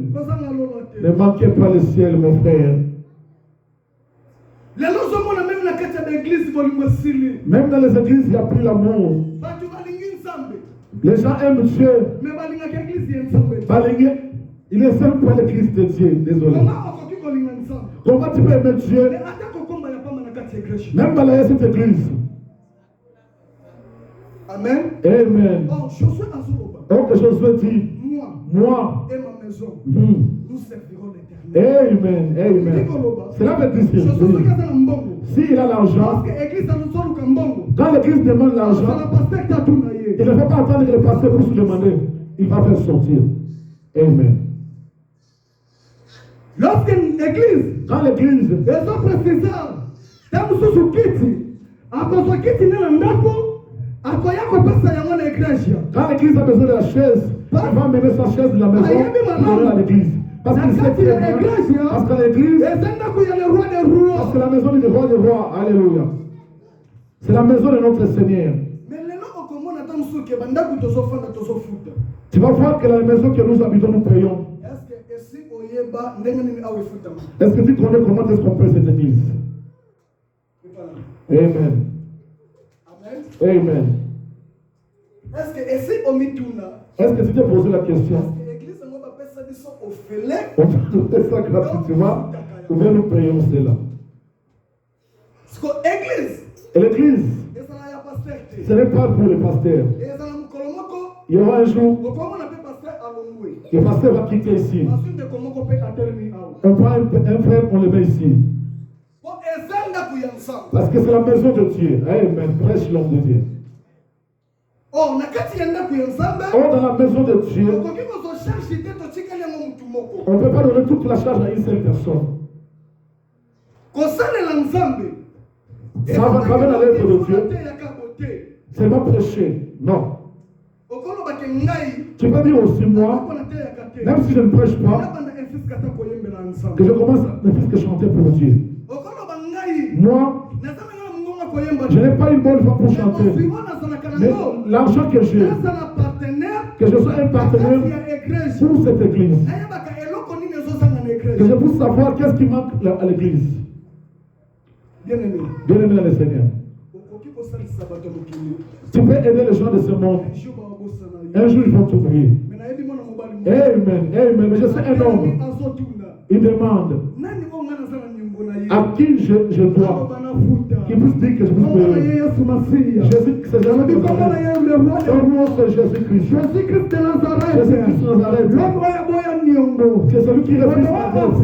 Ne manquez pas le ciel, mon frère. Même dans les églises, il n'y a plus l'amour. Les gens aiment Dieu. Il est seul pour l'église de Dieu. Désolé. Comment tu peux aimer Dieu même dans cette église? Amen. Amen. Oh, Josué Azoloba. Donc Josué dit, moi et ma maison, hmm, nous servirons l'Éternel. Amen, amen. Cela veut dire s'il a l'argent, quand l'église demande l'argent, il ne faut pas attendre que le pasteur puisse demander. Il va faire sortir. Amen. Lorsque l'église, Quand l'église, ils ont précisé, quand l'église a besoin de la chaise, il va mener sa chaise de la maison pour donner à l'église. Parce qu'il sait qu'il y a parce que l'église, parce que la maison du roi des rois, alléluia. C'est la maison de notre Seigneur. Tu vas voir que la maison que nous habitons, nous payons. Est-ce que tu connais comment est-ce qu'on paye cette église? Amen. Amen. Est-ce que tu t'es posé la question? On va faire ça gratuitement, ou bien nous payons cela? Et l'église, ce n'est pas pour les pasteurs. Il y aura un jour, le pasteur va quitter ici. On prend un frère, on le met ici. Parce que c'est la maison de Dieu. Amen. Prêche l'homme de Dieu. Oh, dans la maison de Dieu, on ne peut pas donner toute la charge à une seule personne. Ça va travailler dans l'œuvre de Dieu. C'est pas prêcher. Non. Tu peux dire aussi, moi, même si je ne prêche pas, que je commence ne fût que chanter pour Dieu. Moi, je n'ai pas une bonne voix pour chanter. Mais l'argent que j'ai, que je sois un partenaire pour cette église. Que je puisse savoir qu'est-ce qui manque à l'église. Bien-aimé dans le Seigneur. Tu peux aider les gens de ce monde. Un jour, ils vont t'oublier. Amen, amen. Mais je sais un homme. Il demande à qui je dois, qui puisse dire que je puisse payer. Jésus, c'est jamais de son nom, c'est Jésus-Christ. Jésus-Christ de Nazareth. C'est celui qui refuse la dette.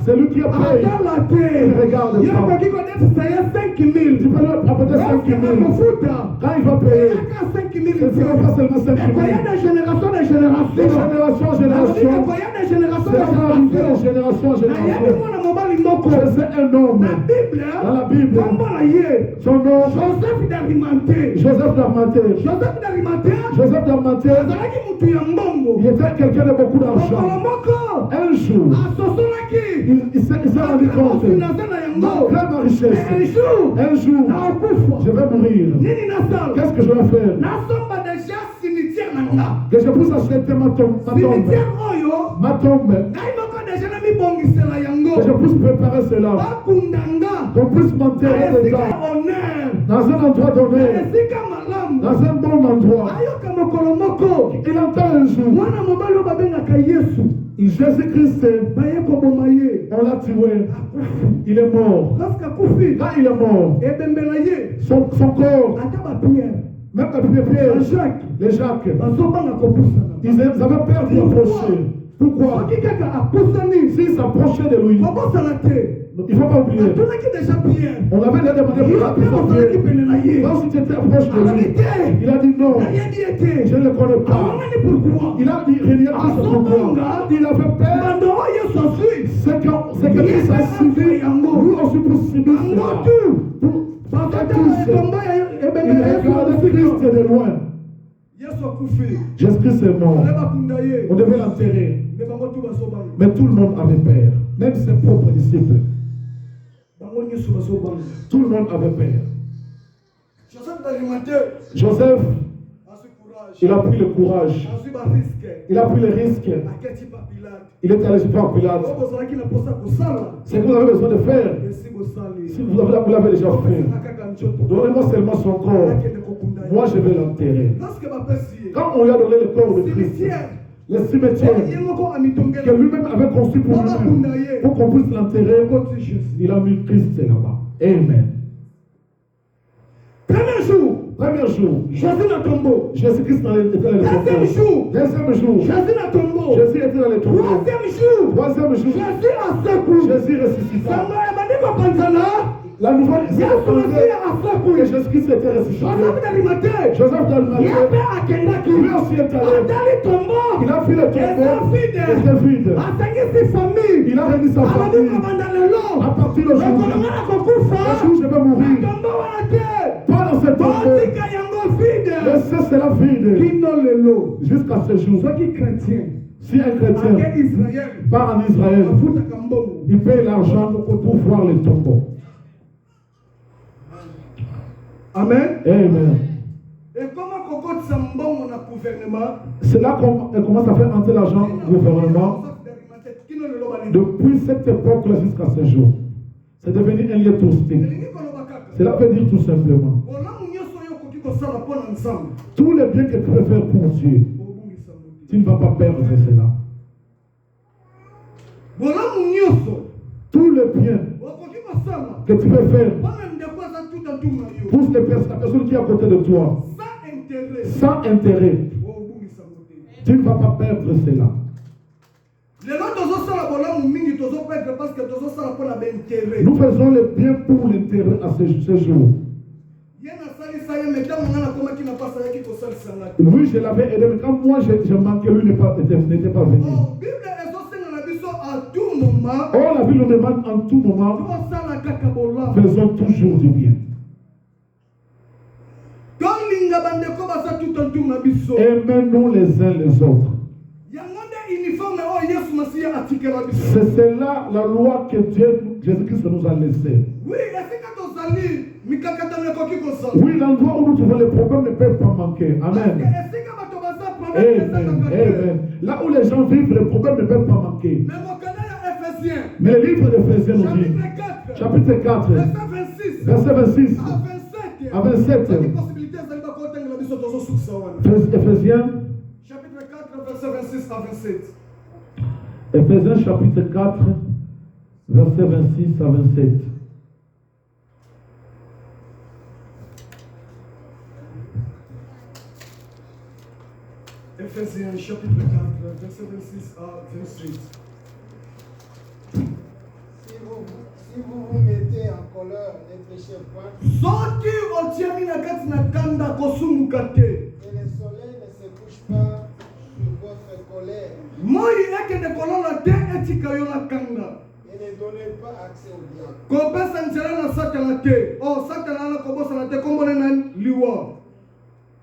C'est lui qui a payé. Il regarde ça. Tu peux lui apporter 5 000. Quand il va payer, ce ne sera pas seulement 5 000. De génération en génération. C'est arrivé de génération en génération. Je sais un homme dans la Bible. Son nom, Joseph d'Arimathée. Il était quelqu'un de beaucoup d'argent. Un jour, il s'est rendu compte, malgré ma richesse, un jour, je vais mourir. Qu'est-ce que je vais faire? Que je puisse acheter ma tombe. Que je puisse préparer cela. Qu'on puisse m'enterrer dedans. Dans un endroit donné. Dans un bon endroit. Il entend un jour. Jésus-Christ, on l'a tué. Il est mort. Quand il est mort, son corps, même Pierre, les Jacques, ils avaient peur d'y approcher. Pourquoi? S'ils s'approchaient de lui, il ne faut pas oublier. On avait demandé pour la Pierre. Quand si tu étais proche de lui, il a dit non. Je ne le connais pas. Il a dit rien de ce pourquoi. Il avait peur. C'est que Christ a subi. Lui aussi pour subir cela. Il regardait Christ de loin. Jésus-Christ est mort. On devait l'enterrer. Mais tout le monde avait peur. Même ses propres disciples. Tout le monde avait peur. Joseph, il a pris le courage. Il a pris le risque. Il est allé voir Pilate. C'est ce que vous avez besoin de faire. Si vous l'avez déjà fait, donnez-moi seulement son corps. Moi, je vais l'enterrer. Quand on lui a donné le corps de Christ, le cimetière que lui-même avait construit pour lui-même, pour qu'on puisse l'enterrer, il a mis Christ là-bas. Amen. Premier jour, Premier jour, Jésus dans le tombeau. Jésus-Christ était dans les Deuxième tombeaux. jour, Deuxième jour, Jésus dans le tombeau. Jésus était dans les tombeaux. Troisième jour, Troisième jour, Jésus a secouru. Jésus ressuscita. Samba m'a dit qu'on pense là. La nouvelle Jésus a secouru. que Jésus-Christ était ressuscité. Joseph d'Arimathée. Joseph Il y d'Arimathée, avait à Kendaki. lui aussi est allé. Dans le tombeau. Il a fait le tombeau. Il était était vide. A tenir ses familles. Il a réuni sa A dit famille. qu'on va dans le long. À partir de Le aujourd'hui, colonel a compris le ça. jour où je vais mourir, Le tombeau a été. pas dans ce tombeau, Tika yango vide. laissez cela vide Kino lelo. jusqu'à ce jour. Ceux qui chrétiens. Si un chrétien Ake Israël. part en Israël, Afuta kambongo. il paye l'argent pour voir les tombeaux. Amen. Amen. Et comment Kokot Sambon a gouvernement? C'est là qu'on commence à faire entrer l'argent au gouvernement. Depuis cette époque-là jusqu'à ce jour, c'est devenu un lieu touristique. Cela veut dire tout simplement tous les biens que tu peux faire pour Dieu, tu ne vas pas perdre cela. Tous les biens que tu peux faire pour la personne qui est à côté de toi, sans intérêt, tu ne vas pas perdre cela. Nous faisons le bien pour l'intérêt à ce jour. Oui, je l'avais aidé, mais quand moi j'ai manqué, lui n'était pas venu. Oh, la Bible nous demande en tout moment, faisons toujours du bien. Aimez-nous les uns les autres. C'est cela la loi que Jésus-Christ nous a laissée. Oui, l'endroit où nous trouvons les problèmes ne peuvent pas manquer. Amen. Amen. Amen. Là où les gens vivent, les problèmes ne peuvent pas manquer. Mais le livre d'Éphésiens nous dit, chapitre 4, verset 26 à 27. Éphésiens, chapitre 4, verset 26 à 27. Éphésiens, chapitre 4, verset 26 à 27. Éphésiens, chapitre 4, verset 26 à 27. Si vous vous mettez en colère, ne péchez point. Soki otiami na kati na kanda kosumuka te. Et le soleil ne se couche pas sur votre colère. Moi ekende kolona te etika yo na kanda. Et ne donnez pas accès au diable. Kopesa nzela na satana te. Oh, satana na kobosa na te kombone na liwa.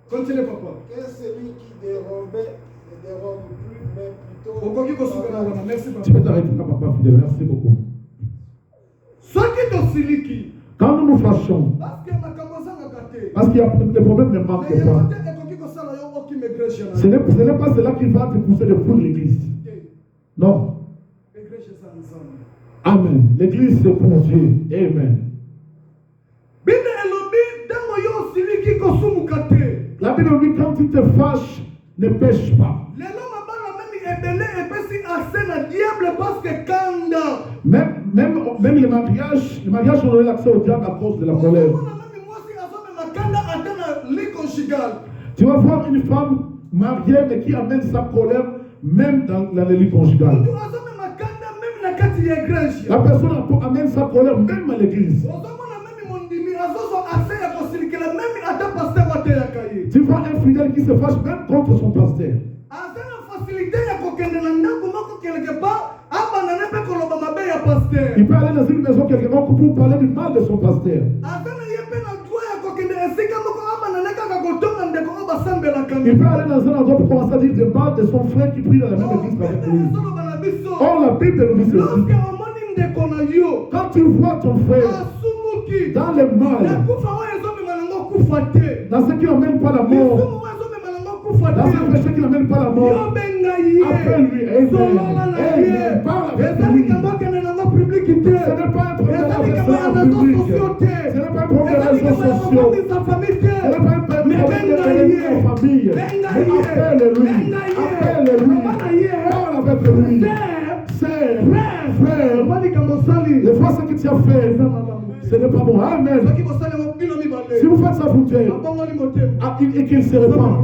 Continue papa. Que celui qui dérobait ne dérobe plus, mais plutôt. Okoki kosuka na wana. Merci papa. Tu peux t'arrêter là, papa fidèle. Merci beaucoup. Soki tosiliki. Quand nous nous fâchons, parce qu'il y a des problèmes ne manquent pas, ce n'est pas cela qui va te pousser de foutre l'église. Non. Amen. L'église c'est pour Dieu. Amen. La Bible dit quand tu te fâches, ne pêche pas. Même le mariage ont donné l'accès au diable à cause de la colère. Tu vas voir une femme mariée mais qui amène sa colère même dans la vie conjugale. La personne amène sa colère même à l'église. Tu vois un fidèle qui se fâche même contre son pasteur. Il peut aller dans une maison quelque part pour parler du mal de son pasteur. Il peut aller dans un endroit pour commencer à dire du mal de son frère qui prie dans la même église avec lui. Or la Bible nous dit ceci. Quand tu vois ton frère dans le mal, dans ce qui n'amène pas la mort, dans ce péché qui n'amène pas la mort, appelle-lui. Amen. Parle avec lui. Ce n'est pas un problème de public. Ce n'est pas un problème de réseaux sociaux. Ce n'est pas un problème de famille. Appelle-lui. Appelle-lui. Parle avec lui. Frère. Des fois, ce que tu as fait, Ce n'est pas bon. Amen. soki bosalema bino Si vous mibale faites ça pour Dieu, abongoli motema et qu'il se répand,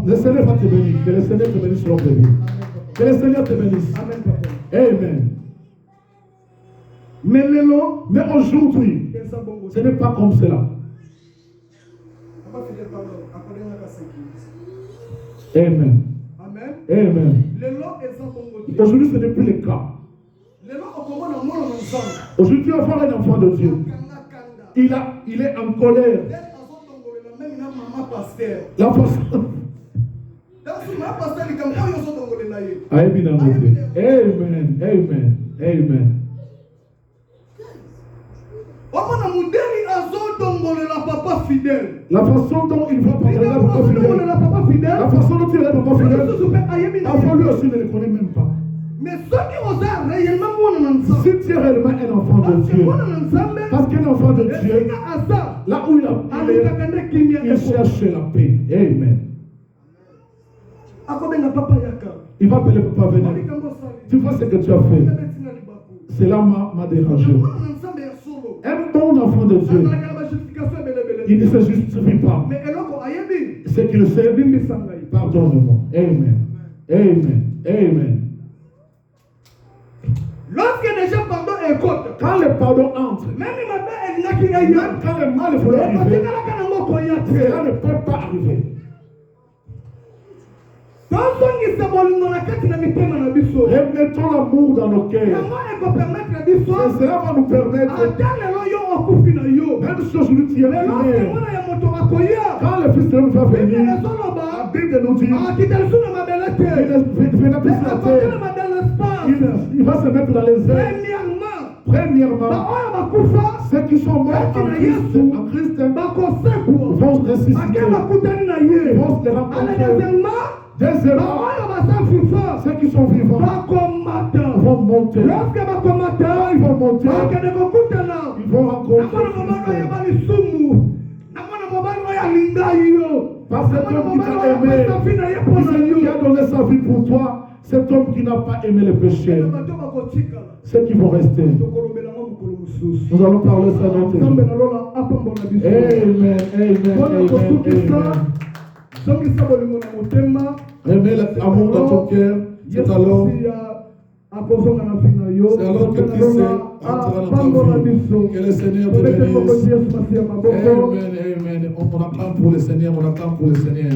le Seigneur va te bénir. Que le Seigneur te bénisse selon tes vies. Que le Seigneur te bénisse. amen papa Amen. mais lelo Mais aujourd'hui, eza bongo ce n'est pas comme cela. papa Fidèle pardon akodengaka seki Amen. amen Amen. lelo eza bongo te Aujourd'hui, ce n'est plus le cas. lelo okomona mwana na nzambe Aujourd'hui, tu vas voir un enfant de Dieu. kanga Il est en colère. nde azodongolela meme na mama paster La façon. dansi mama paster likambo oyo ozodongolela ye Amen. Amen. Amen. omona modeli azodongolela papa fidèle La façon dont il va parler à papa fidèle. azodongolela papa fidèle La façon dont il est papa fidèle. mosusu mpe ayebi na Avant ye lui aussi ne le connaît même pas. mais soki oza réellement mwana na nzambe Si tu es réellement un enfant de parce que Dieu, mwana na nzambe parce qu'un enfant de Dieu, esika aza là où il est, alingaka nde kimia il cherche la paix. Amen. akobenga papa yaka Il va appeler papa venir. likambo osali Tu vois ce que tu as fait. betina libaku Cela m'a dérangé. mwana na nzambe ya solo Un bon enfant de Dieu, azalaka na bajustification ebelebele il ne se justifie pas. mais eloko ayebi Ce qu'il sait, limbisa ngai pardonne-moi. Amen. Amen. Amen. lorsque déjà pardon ekote Quand le pardon entre, meme mabe elingaki ngai même ya quand le mal voulait arriver, ekotikalaka nango koya te cela ne peut pas arriver. tozongisa bolingo na kati na mitema na biso Remettons l'amour dans nos cœurs. yango ekopermettre biso Et cela va nous permettre, ata lelo yo okufi na yo même si aujourd'hui tu es mais lorsque primaire, mwana ya moto akoya quand le Fils de l'homme va bible venir, la ezoloba Bible nous dit, akita lisu na mabele te il venait plus sur la terre. akotelema dans l'espace Il va se mettre dans les airs. premièrement Premièrement, baoyo bakufa ceux qui sont morts en Christ bakosekwa vont ressusciter. bake bakutani na ye Ils vont se les rencontrer. deuxièmement Deuxièmement, baoyo baza viva ceux qui sont vivants bakomata vont monter. lorsque bakomata Ils vont monter. bakende kokutana Ils vont rencontrer namona mobali oyo Christ. yeba lisumu namona mobali oyo alingai yo Parce que cet homme qui t'a aimé, asafi na ye mpo na celui qui yo a donné sa vie pour toi, cet homme qui n'a pas aimé le péché, bato bakotikala ceux qui vont rester. tokolobelango mokolo mosusu Nous allons parler ça dans tes nzambe jours. nalola apambola biso Amen, amen, mpona amen, kosukisa amen. zongisa bolingo na motema Remets l'amour dans ton cœur. C'est alors, akozonga na vi na yo c'est alors que Nzambe Christ nalola entrera dans apambola ta vie. biso Que le Seigneur te tobete mokonzi bénisse. yesu masi ya maboko Amen, amen. On attend pour le Seigneur, on attend pour le Seigneur.